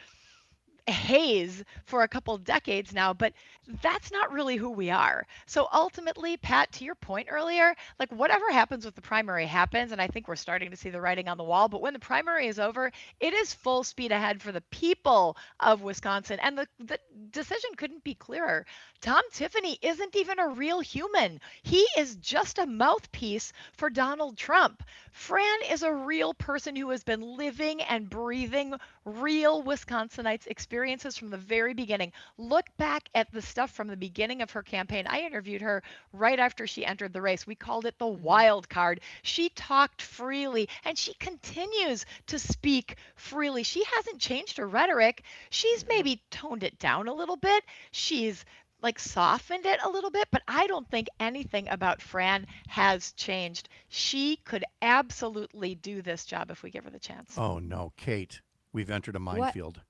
haze for a couple decades now, but that's not really who we are. So ultimately, Pat, to your point earlier, like whatever happens with the primary happens, and I think we're starting to see the writing on the wall, but when the primary is over, it is full speed ahead for the people of Wisconsin. And the decision couldn't be clearer. Tom Tiffany isn't even a real human. He is just a mouthpiece for Donald Trump. Fran is a real person who has been living and breathing real Wisconsinites experiences from the very beginning. Look back at the stuff from the beginning of her campaign. I interviewed her right after she entered the race. We called it the wild card. She talked freely and she continues to speak freely. She hasn't changed her rhetoric. She's maybe toned it down a little bit. She's like softened it a little bit, but I don't think anything about Fran has changed. She could absolutely do this job if we give her the chance. Oh, no, Kate, we've entered a What? minefield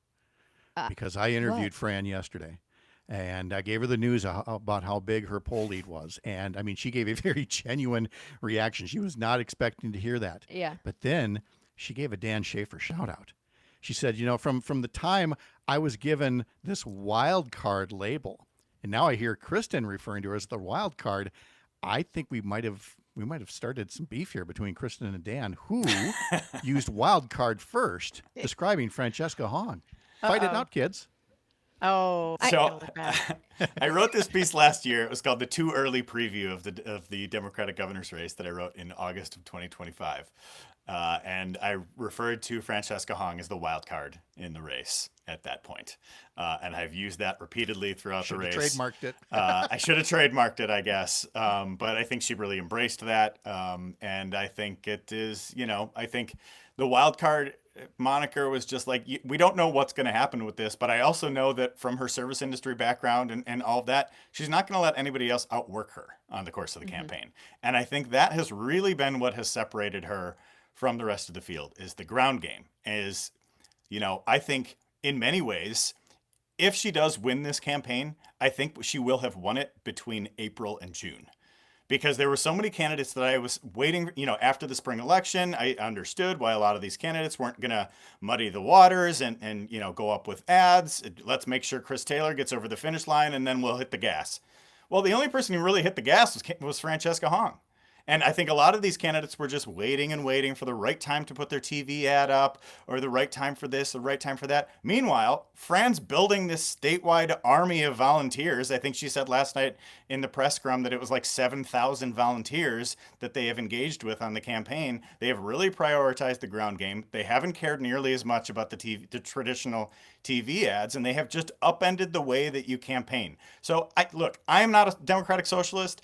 because I interviewed What? Fran yesterday. And I gave her the news about how big her poll lead was. And I mean, she gave a very genuine reaction. She was not expecting to hear that. Yeah. But then she gave a Dan Schaefer shout out. She said, from the time I was given this wild card label, and now I hear Kristen referring to her as the wild card, I think we might have started some beef here between Kristen and Dan, who used wild card first, describing Francesca Hong. Fight it out, kids. Oh, So I wrote this piece last year. It was called "The Too Early Preview of the Democratic governor's race" that I wrote in August of 2025, and I referred to Francesca Hong as the wild card in the race at that point, and I've used that repeatedly throughout the race. Trademarked it. I should have trademarked it, I guess, but I think she really embraced that, and I think it is, I think the wild card moniker was just like, we don't know what's going to happen with this, but I also know that from her service industry background and all of that, she's not going to let anybody else outwork her on the course of the campaign. And I think that has really been what has separated her from the rest of the field, is the ground game. Is, I think in many ways, if she does win this campaign, I think she will have won it between April and June. Because there were so many candidates that I was waiting, after the spring election, I understood why a lot of these candidates weren't going to muddy the waters and go up with ads. Let's make sure Chris Taylor gets over the finish line and then we'll hit the gas. Well, the only person who really hit the gas was Francesca Hong. And I think a lot of these candidates were just waiting and waiting for the right time to put their TV ad up, or the right time for this, the right time for that. Meanwhile, Fran's building this statewide army of volunteers. I think she said last night in the press scrum that it was like 7,000 volunteers that they have engaged with on the campaign. They have really prioritized the ground game. They haven't cared nearly as much about the traditional TV ads, and they have just upended the way that you campaign. So I am not a democratic socialist.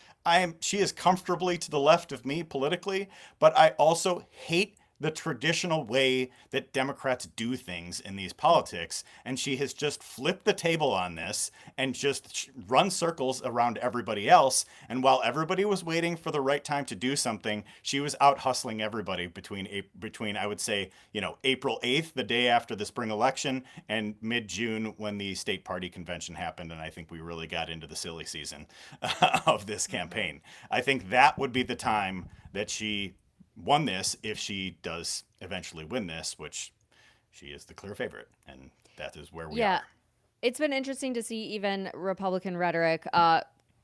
She is comfortably to the left of me politically, but I also hate the traditional way that Democrats do things in these politics. And she has just flipped the table on this and just run circles around everybody else. And while everybody was waiting for the right time to do something, she was out hustling everybody between I would say, April 8th, the day after the spring election, and mid-June when the state party convention happened. And I think we really got into the silly season of this campaign. I think that would be the time that she won this, if she does eventually win this, which she is the clear favorite, and that is where we are. It's been interesting to see even Republican rhetoric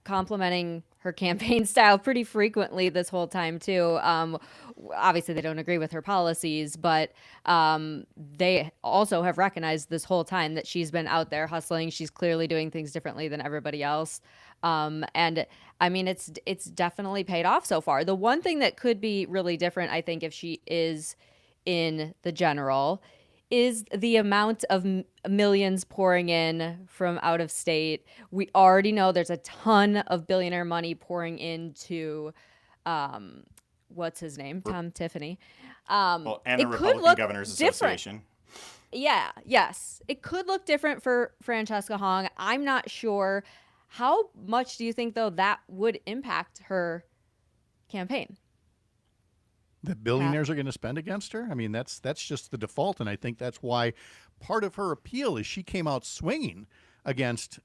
complimenting her campaign style pretty frequently this whole time too. Obviously, they don't agree with her policies, but they also have recognized this whole time that she's been out there hustling. She's clearly doing things differently than everybody else. And I mean, it's definitely paid off so far. The one thing that could be really different, I think, if she is in the general, is the amount of millions pouring in from out of state. We already know there's a ton of billionaire money pouring into, what's his name? Tom Tiffany. Well, and the It could Republican look Governors different. Association. Yeah, yes. It could look different for Francesca Hong. I'm not sure. How much do you think, though, that would impact her campaign? That billionaires are going to spend against her. I mean, that's just the default, and I think that's why part of her appeal is she came out swinging against,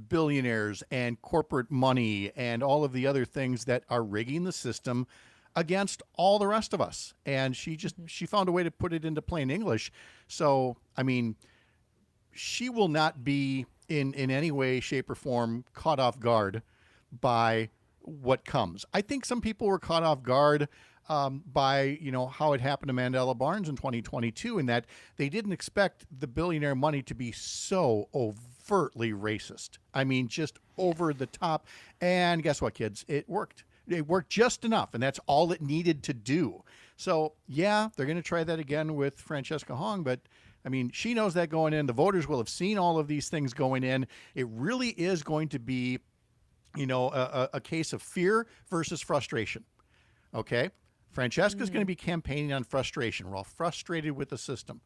billionaires and corporate money and all of the other things that are rigging the system against all the rest of us. And she found a way to put it into plain English. So, I mean, she will not be in any way, shape, or form caught off guard by what comes. I think some people were caught off guard by how it happened to Mandela Barnes in 2022, in that they didn't expect the billionaire money to be so overtly racist. I mean, just over the top. And guess what, kids? It worked. It worked just enough, and that's all it needed to do. So yeah, they're going to try that again with Francesca Hong, but I mean, she knows that going in. The voters will have seen all of these things going in. It really is going to be, a case of fear versus frustration. Okay? Francesca's going to be campaigning on frustration. We're all frustrated with the system.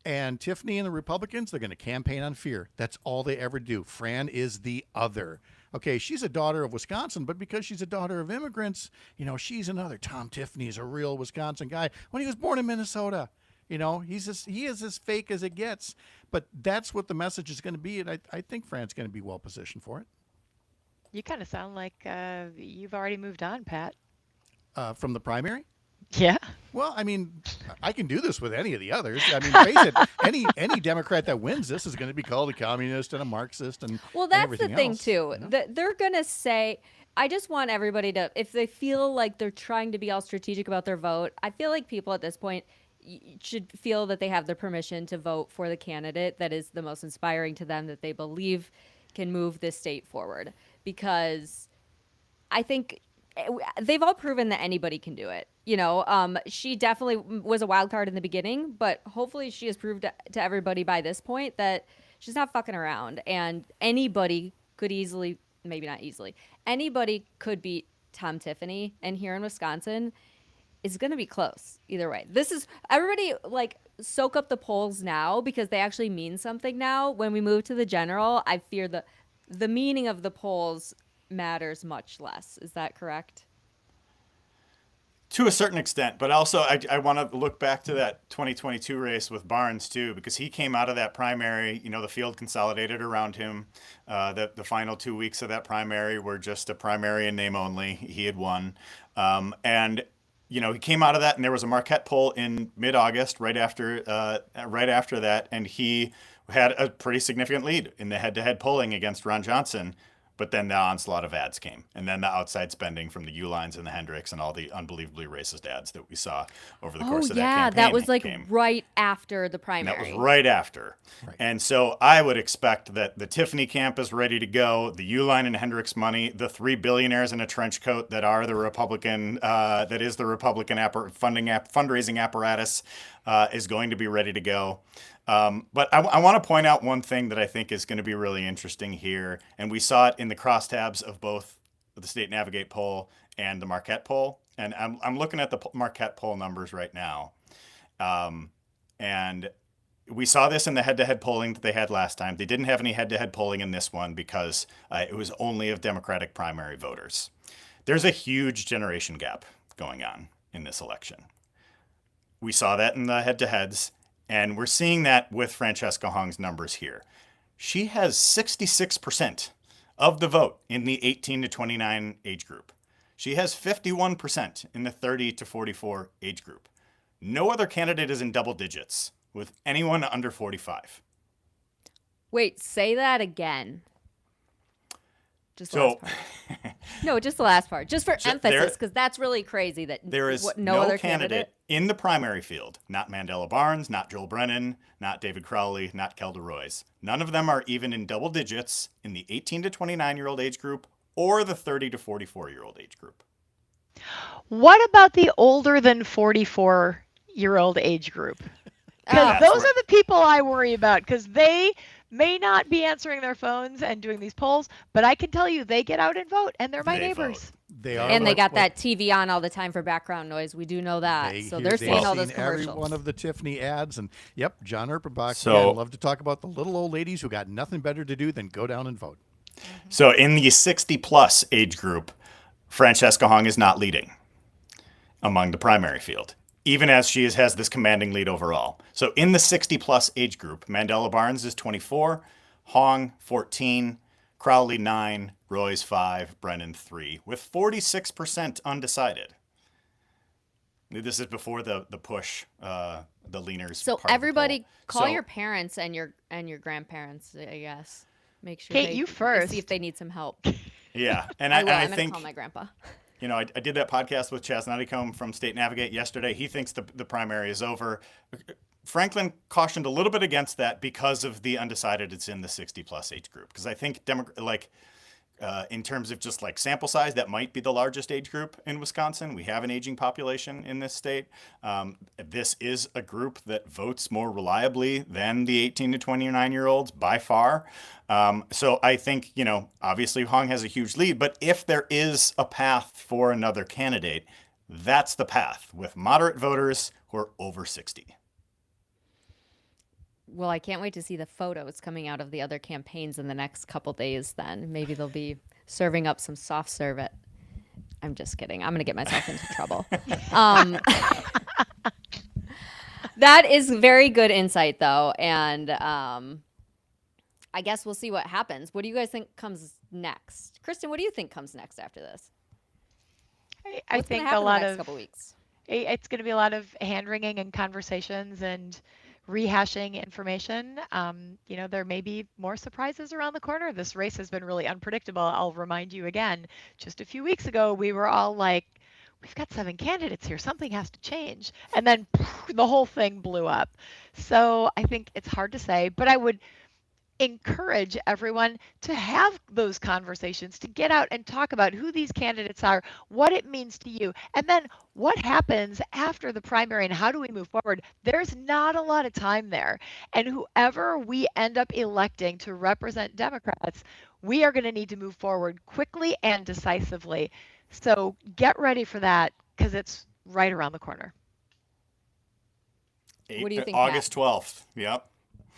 And Tiffany and the Republicans, they're going to campaign on fear. That's all they ever do. Fran is the other. Okay, she's a daughter of Wisconsin, but because she's a daughter of immigrants, she's another. Tom Tiffany is a real Wisconsin guy. When he was born in Minnesota, he is as fake as it gets. But that's what the message is going to be, and I think Fran's going to be well positioned for it. You kind of sound like you've already moved on, Pat. From the primary? Yeah. Well, I mean, I can do this with any of the others. I mean, face it, any Democrat that wins this is going to be called a communist and a Marxist and Well, that's the everything thing else, too. They're gonna say. I just want everybody to, if they feel like they're trying to be all strategic about their vote, I feel like people at this point should feel that they have the permission to vote for the candidate that is the most inspiring to them, that they believe can move this state forward. Because I think they've all proven that anybody can do it. She definitely was a wild card in the beginning, but hopefully she has proved to everybody by this point that she's not fucking around, and anybody could easily, maybe not easily, anybody could beat Tom Tiffany. And here in Wisconsin, it's going to be close either way. This is, everybody soak up the polls now, because they actually mean something now. When we move to the general, I fear the meaning of the polls matters much less. Is that correct? To a certain extent, but also I want to look back to that 2022 race with Barnes too, because he came out of that primary, the field consolidated around him. The final 2 weeks of that primary were just a primary in name only. He had won. And he came out of that, and there was a Marquette poll in mid-August, right after that, and he had a pretty significant lead in the head-to-head polling against Ron Johnson. But then the onslaught of ads came, and then the outside spending from the Uihleins and the Hendricks and all the unbelievably racist ads that we saw over the course of that campaign. That was right after the primary. And that was right after. Right. And so I would expect that the Tiffany camp is ready to go. The Uihlein and Hendricks money, the three billionaires in a trench coat that are the Republican, fundraising apparatus, is going to be ready to go. But I want to point out one thing that I think is going to be really interesting here, and we saw it in the crosstabs of both the State Navigate poll and the Marquette poll. And I'm looking at the Marquette poll numbers right now, and we saw this in the head-to-head polling that they had last time. They didn't have any head-to-head polling in this one because it was only of Democratic primary voters. There's a huge generation gap going on in this election. We saw that in the head-to-heads. And we're seeing that with Francesca Hong's numbers here. She has 66% of the vote in the 18 to 29 age group. She has 51% in the 30 to 44 age group. No other candidate is in double digits with anyone under 45. Wait, say that again. Just the last So part. No, just the last part. Just for So emphasis, because that's really crazy that there is what, no other candidate in the primary field, not Mandela Barnes, not Joel Brennan, not David Crowley, not Kelda Royce. None of them are even in double digits in the 18 to 29-year-old age group or the 30 to 44-year-old age group. What about the older than 44-year-old age group? Because Oh, those are the people I worry about, because they may not be answering their phones and doing these polls, but I can tell you they get out and vote, and they're my They neighbors. vote. They are. and they what- got what- that TV on all the time for background noise. We do know that. So they're they've seeing all those seen every commercials. one of the Tiffany ads, and yep, John Erpenbach. So- Again, love to talk about the little old ladies who got nothing better to do than go down and vote. So in the 60 plus age group, Francesca Hong is not leading among the primary field, even as she has this commanding lead overall. So in the 60 plus age group, Mandela Barnes is 24, Hong 14, Crowley 9, Royce 5, Brennan 3, with 46% undecided. This is before the push, the leaners. So part of the everybody poll. call So- your parents and your grandparents, I guess. Make sure Kate, they you see first. if they need some help. Yeah, and I will. I I'm gonna think call my grandpa. you know, I did that podcast with Chaz Nuttycombe from State Navigate yesterday. He thinks the primary is over. Franklin cautioned a little bit against that because of the undecided. It's in the 60 plus age group. Because I think in terms of just like sample size, that might be the largest age group in Wisconsin. We have an aging population in this state. This is a group that votes more reliably than the 18 to 29-year-olds by far. So I think, you know, obviously Hong has a huge lead, but if there is a path for another candidate, that's the path with moderate voters who are over 60. Well, I can't wait to see the photos coming out of the other campaigns in the next couple days then. Maybe they'll be serving up some soft serve it. I'm just kidding. I'm going to get myself into trouble. That is very good insight, though. And I guess we'll see what happens. What do you guys think comes next? Kristen, what do you think comes next after this? I What's gonna think happen a lot the next of couple weeks? it's going to be a lot of hand wringing and conversations and rehashing information. You know, there may be more surprises around the corner. This race has been really unpredictable. I'll remind you again, just a few weeks ago, we were all like, we've got 7 candidates here. Something has to change. And then the whole thing blew up. So I think it's hard to say, but I would encourage everyone to have those conversations, to get out and talk about who these candidates are, what it means to you, and then what happens after the primary and how do we move forward. There's not a lot of time there. And whoever we end up electing to represent Democrats, we are going to need to move forward quickly and decisively. So get ready for that because it's right around the corner. What do you think, August 12th. Yep.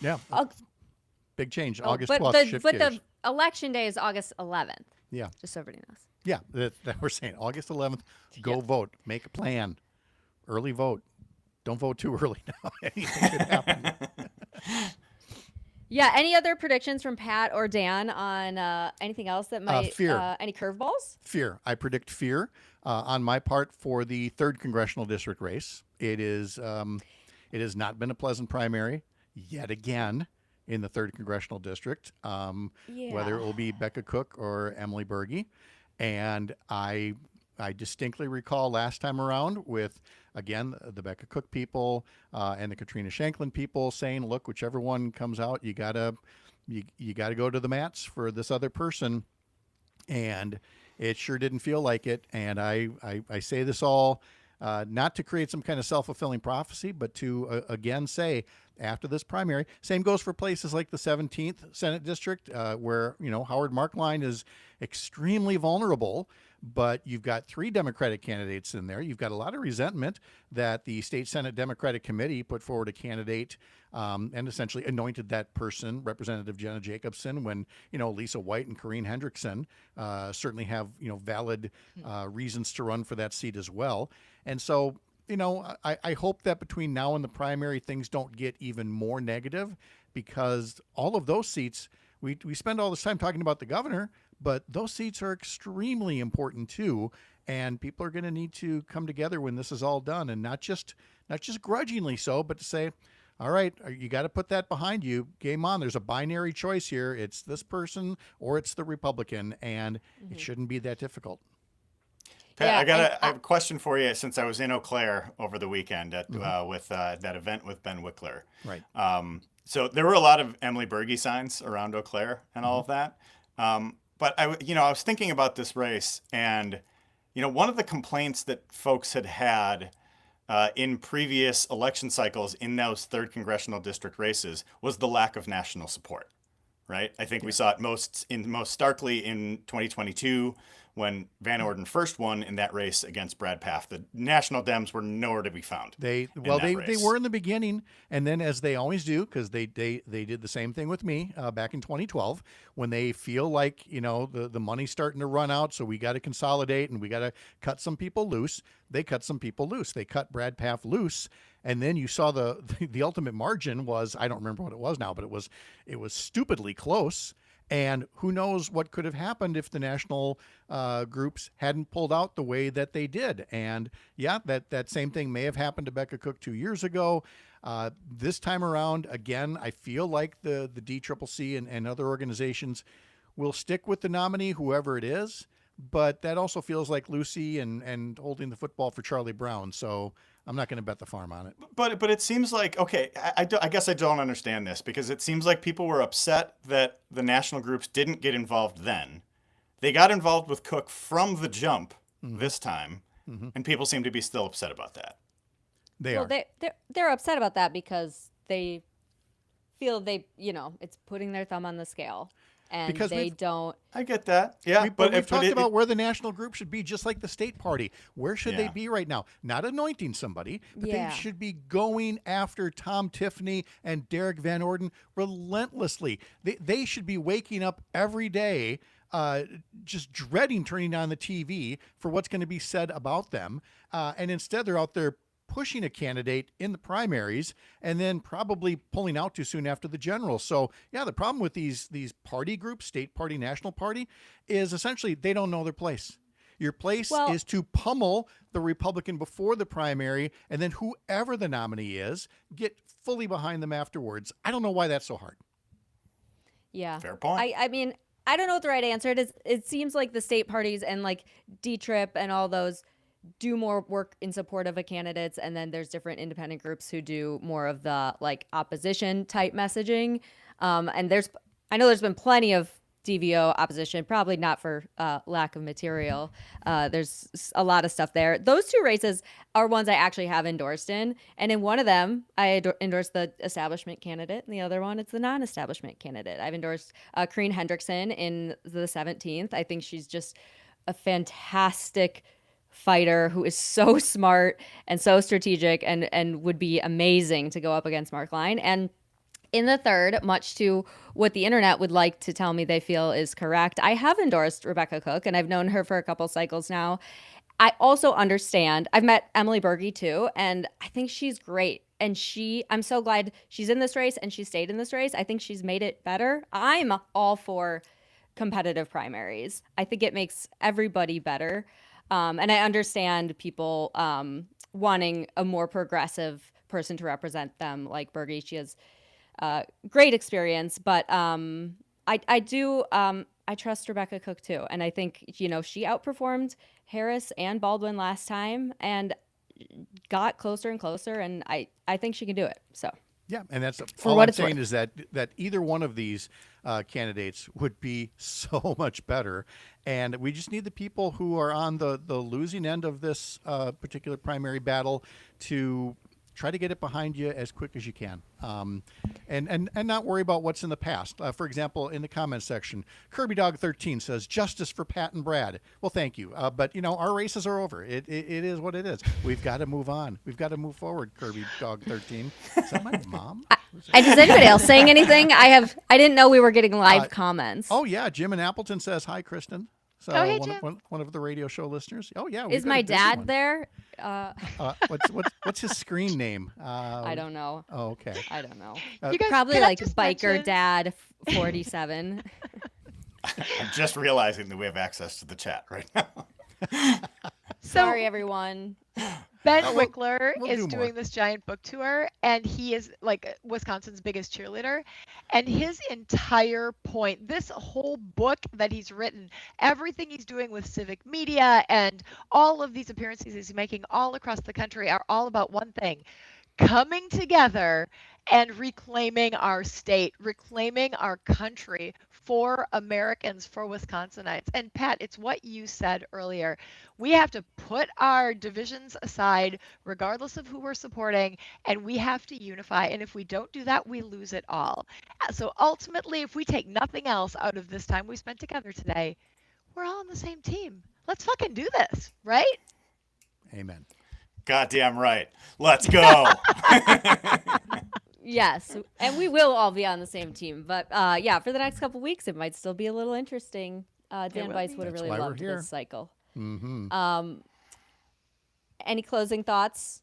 Yeah, Oh, big change. oh, August but 12th. the shift but gears. the election day is August 11th. Yeah. Just so everybody knows. Yeah, that we're saying August 11th. Go Yeah. vote. Make a plan. Early vote. Don't vote too early now. Anything could happen. Yeah. Any other predictions from Pat or Dan on anything else that might fear. Any curveballs? Fear. I predict fear on my part for the 3rd congressional district race. It is. It has not been a pleasant primary yet again in the 3rd congressional district. Whether it will be Becca Cook or Emily Berge, and I distinctly recall last time around with, again, the Becca Cook people and the Katrina Shanklin people saying, look, whichever one comes out, you gotta go to the mats for this other person. And it sure didn't feel like it. And I say this all not to create some kind of self-fulfilling prophecy, but to again say, after this primary, same goes for places like the 17th Senate District, where, you know, Howard Markline is extremely vulnerable, but you've got 3 Democratic candidates in there. You've got a lot of resentment that the State Senate Democratic Committee put forward a candidate and essentially anointed that person, Representative Jenna Jacobson, when, you know, Lisa White and Corrine Hendrickson certainly have, you know, valid reasons to run for that seat as well. And so, you know, I hope that between now and the primary, things don't get even more negative, because all of those seats, we spend all this time talking about the governor, but those seats are extremely important too. And people are going to need to come together when this is all done, and not just grudgingly so, but to say, all right, you got to put that behind you. Game on. There's a binary choice here. It's this person or it's the Republican, and it shouldn't be that difficult. Pat, Yeah, I have a question for you since I was in Eau Claire over the weekend at with that event with Ben Wickler. Right. So there were a lot of Emily Berge signs around Eau Claire and all of that. But I was thinking about this race, and one of the complaints that folks had in previous election cycles in those third congressional district races was the lack of national support. Right. I think we saw it most starkly in 2022 when Van Orden first won in that race against Brad Pfaff. The national Dems were nowhere to be found. They race. were in the beginning, and then as they always do, because they did the same thing with me back in 2012, when they feel like the money's starting to run out, so we got to consolidate and we got to cut some people loose. They cut some people loose. They cut Brad Pfaff loose. And then you saw the ultimate margin was, I don't remember what it was now, but it was stupidly close. And who knows what could have happened if the national groups hadn't pulled out the way that they did. And yeah, that same thing may have happened to Becca Cook 2 years ago. This time around, again, I feel like the DCCC and other organizations will stick with the nominee, whoever it is. But that also feels like Lucy and holding the football for Charlie Brown. So I'm not going to bet the farm on it. But it seems like, okay, I guess I don't understand this, because it seems like people were upset that the national groups didn't get involved then. They got involved with Cook from the jump this time, and people seem to be still upset about that. Well, they're upset about that because they feel it's putting their thumb on the scale. And Because they don't. I get that. Yeah, but we've talked about where the national group should be, just like the state party. Where should they Yeah. be right now? Not anointing somebody, but Yeah. they should be going after Tom Tiffany and Derek Van Orden relentlessly. They should be waking up every day just dreading turning on the TV for what's going to be said about them. And instead, they're out there pushing a candidate in the primaries and then probably pulling out too soon after the general. So yeah, the problem with these party groups, state party, national party, is essentially they don't know their place. Your place is to pummel the Republican before the primary, and then whoever the nominee is, get fully behind them afterwards. I don't know why that's so hard. Yeah. Fair point. I mean, I don't know what the right answer is. It seems like the state parties and like D-Trip and all those do more work in support of a candidates, and then there's different independent groups who do more of the like opposition type messaging. And I know there's been plenty of DVO opposition, probably not for lack of material. There's a lot of stuff there. Those two races are ones I actually have endorsed in, and in one of them I endorsed the establishment candidate, and the other one it's the non-establishment candidate. I've endorsed Karine Hendrickson in the 17th. I think she's just a fantastic fighter who is so smart and so strategic and would be amazing to go up against Mark Line. And in the third, much to what the internet would like to tell me they feel is correct, I have endorsed Rebecca Cook, and I've known her for a couple cycles now. I also understand, I've met Emily Berge too, and I think she's great. And I'm so glad she's in this race and she stayed in this race. I think she's made it better. I'm all for competitive primaries. I think it makes everybody better. And I understand people wanting a more progressive person to represent them, like Berge. She has great experience, but I trust Rebecca Cook too, and I think she outperformed Harris and Baldwin last time and got closer and closer, and I think she can do it. So. Yeah, and that's For all what I'm it's saying worth. is that either one of these candidates would be so much better, and we just need the people who are on the losing end of this particular primary battle to try to get it behind you as quick as you can, and not worry about what's in the past. For example, in the comments section, Kirby Dog 13 says justice for Pat and Brad. Well, thank you, but our races are over. It is what it is. We've got to move on. We've got to move forward. Kirby Dog 13. Is that my mom? And is anybody else saying anything? I didn't know we were getting live comments. Oh yeah, Jim in Appleton says hi, Kristen. So Oh, hey, one, Jim. one of the radio show listeners. Oh yeah, Is we've got my a busy dad one. there? What's his screen name? I don't know. Oh, okay. I don't know. You guys, Probably can I like just biker mention- dad 47. I'm just realizing that we have access to the chat right now. So Sorry, everyone. Ben Oh, we'll- Wickler we'll is do more. doing this giant book tour, and he is like Wisconsin's biggest cheerleader. And his entire point, this whole book that he's written, everything he's doing with civic media and all of these appearances he's making all across the country are all about one thing: coming together and reclaiming our state, reclaiming our country for Americans, for Wisconsinites. And Pat, it's what you said earlier. We have to put our divisions aside, regardless of who we're supporting, and we have to unify. And if we don't do that, we lose it all. So ultimately, if we take nothing else out of this time we spent together today, we're all on the same team. Let's fucking do this, right? Amen. Goddamn right. Let's go. Yes, and we will all be on the same team. But yeah, for the next couple weeks, it might still be a little interesting. Dan will Weiss be. would have That's really why we're loved here. this cycle. Mm-hmm. Any closing thoughts?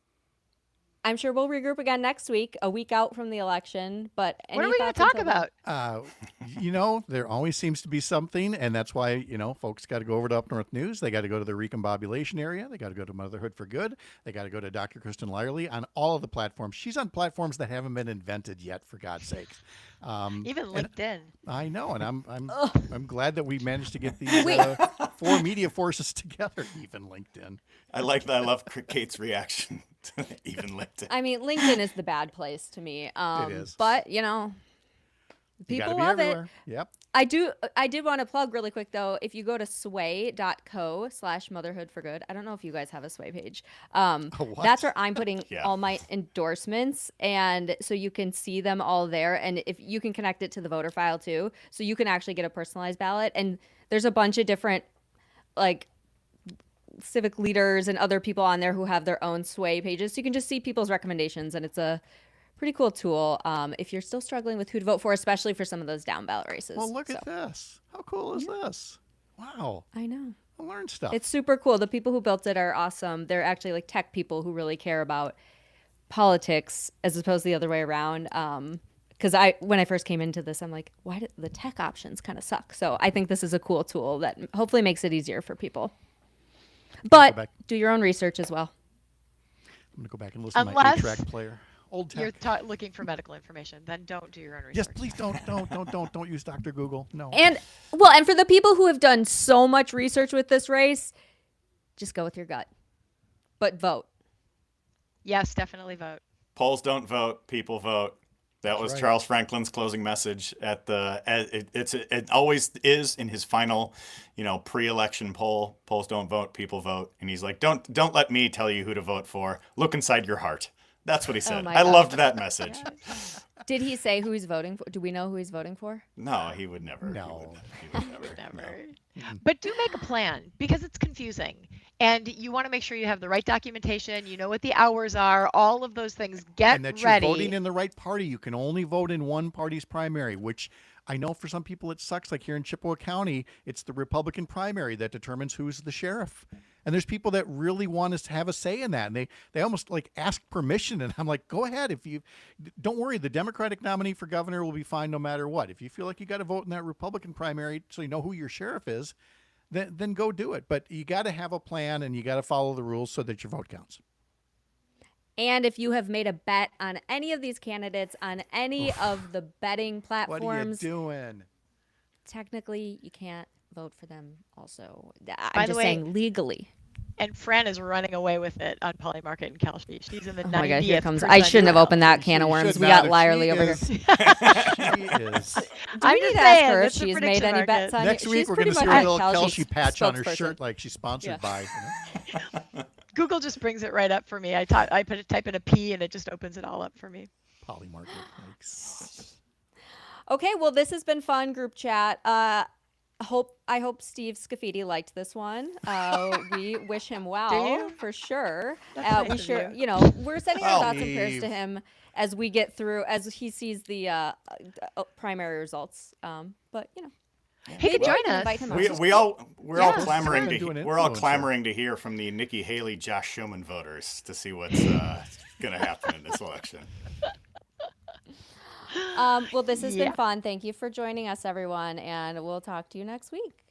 I'm sure we'll regroup again next week, a week out from the election. But any What are we going to thoughts talk until then? about? There always seems to be something, and that's why, folks got to go over to Up North News. They got to go to the recombobulation area. They got to go to Motherhood for Good. They got to go to Dr. Kristen Lyerly on all of the platforms. She's on platforms that haven't been invented yet, for God's sakes. Even and LinkedIn. I know, and I'm glad that we managed to get these four media forces together, even LinkedIn. I love Kate's reaction to even LinkedIn. I mean, LinkedIn is the bad place to me. It is. But You people gotta be love it. everywhere. Yep. I did want to plug really quick though. If you go to sway.co/motherhood for good, I don't know if you guys have a Sway page. What? That's where I'm putting Yeah. all my endorsements, and so you can see them all there. And if you can connect it to the voter file too, so you can actually get a personalized ballot. And there's a bunch of different like civic leaders and other people on there who have their own Sway pages, so you can just see people's recommendations, and it's a pretty cool tool if you're still struggling with who to vote for, especially for some of those down ballot races. Well, look So, at this. How cool is this? Wow. I know. I learned stuff. It's super cool. The people who built it are awesome. They're actually like tech people who really care about politics as opposed to the other way around. Because when I first came into this, I'm like, why do the tech options kind of suck? So I think this is a cool tool that hopefully makes it easier for people. But back. do your own research as well. I'm going to go back and listen to my Unless 8-track player. Old You're tech. looking for medical information, then don't do your own research. Yes, please don't use Dr. Google. No. And for the people who have done so much research with this race, just go with your gut. But vote. Yes, definitely vote. Polls don't vote, people vote. That was right. Charles Franklin's closing message at the. It always is in his final, pre-election poll. Polls don't vote, people vote, and he's like, don't let me tell you who to vote for. Look inside your heart. That's what he said. my I God. loved that message. Did he say who he's voting for? Do we know who he's voting for? No, he would never. No. He would never. Never. But do make a plan because it's confusing. And you want to make sure you have the right documentation, you know what the hours are, all of those things. Get And that ready. you're voting in the right party. You can only vote in one party's primary, which I know for some people it sucks. Like here in Chippewa County, it's the Republican primary that determines who's the sheriff. And there's people that really want us to have a say in that. And they almost like ask permission. And I'm like, go ahead. Don't worry, the Democratic nominee for governor will be fine no matter what. If you feel like you got to vote in that Republican primary so you know who your sheriff is, then go do it. But you got to have a plan and you got to follow the rules so that your vote counts. And if you have made a bet on any of these candidates on any of the betting What are you platforms, doing? technically you can't vote for them also. By I'm the just way- saying legally. And Fran is running away with it on Poly Market in Calshie. She's in the Oh my God, here 90th comes. I shouldn't have opened that She can of worms. should We not got have. Lyerly She over here. is- She is. Do I'm we just need to ask saying, her if it's a she's made prediction any bets market. on Next it? week She's we're going to pretty see much a little Kelsey's Kelsey patch on her spokesperson. shirt like she's sponsored Yeah. by. Google just brings it right up for me. I type in a P and it just opens it all up for me. Polymarket. Yikes. Okay, well, this has been fun group chat. I hope Steve Scafidi liked this one. We wish him well you? for sure. That's nice We of sure, you. we're sending our Well, thoughts and prayers to Steve. him as we get through, as he sees the primary results. But He could maybe we join can us. invite him on. We're all Yeah. clamoring Been doing we're all influencer. clamoring to hear from the Nikki Haley, Josh Schumann voters to see what's going to happen in this election. Well, this has been Yeah. fun. Thank you for joining us, everyone, and we'll talk to you next week.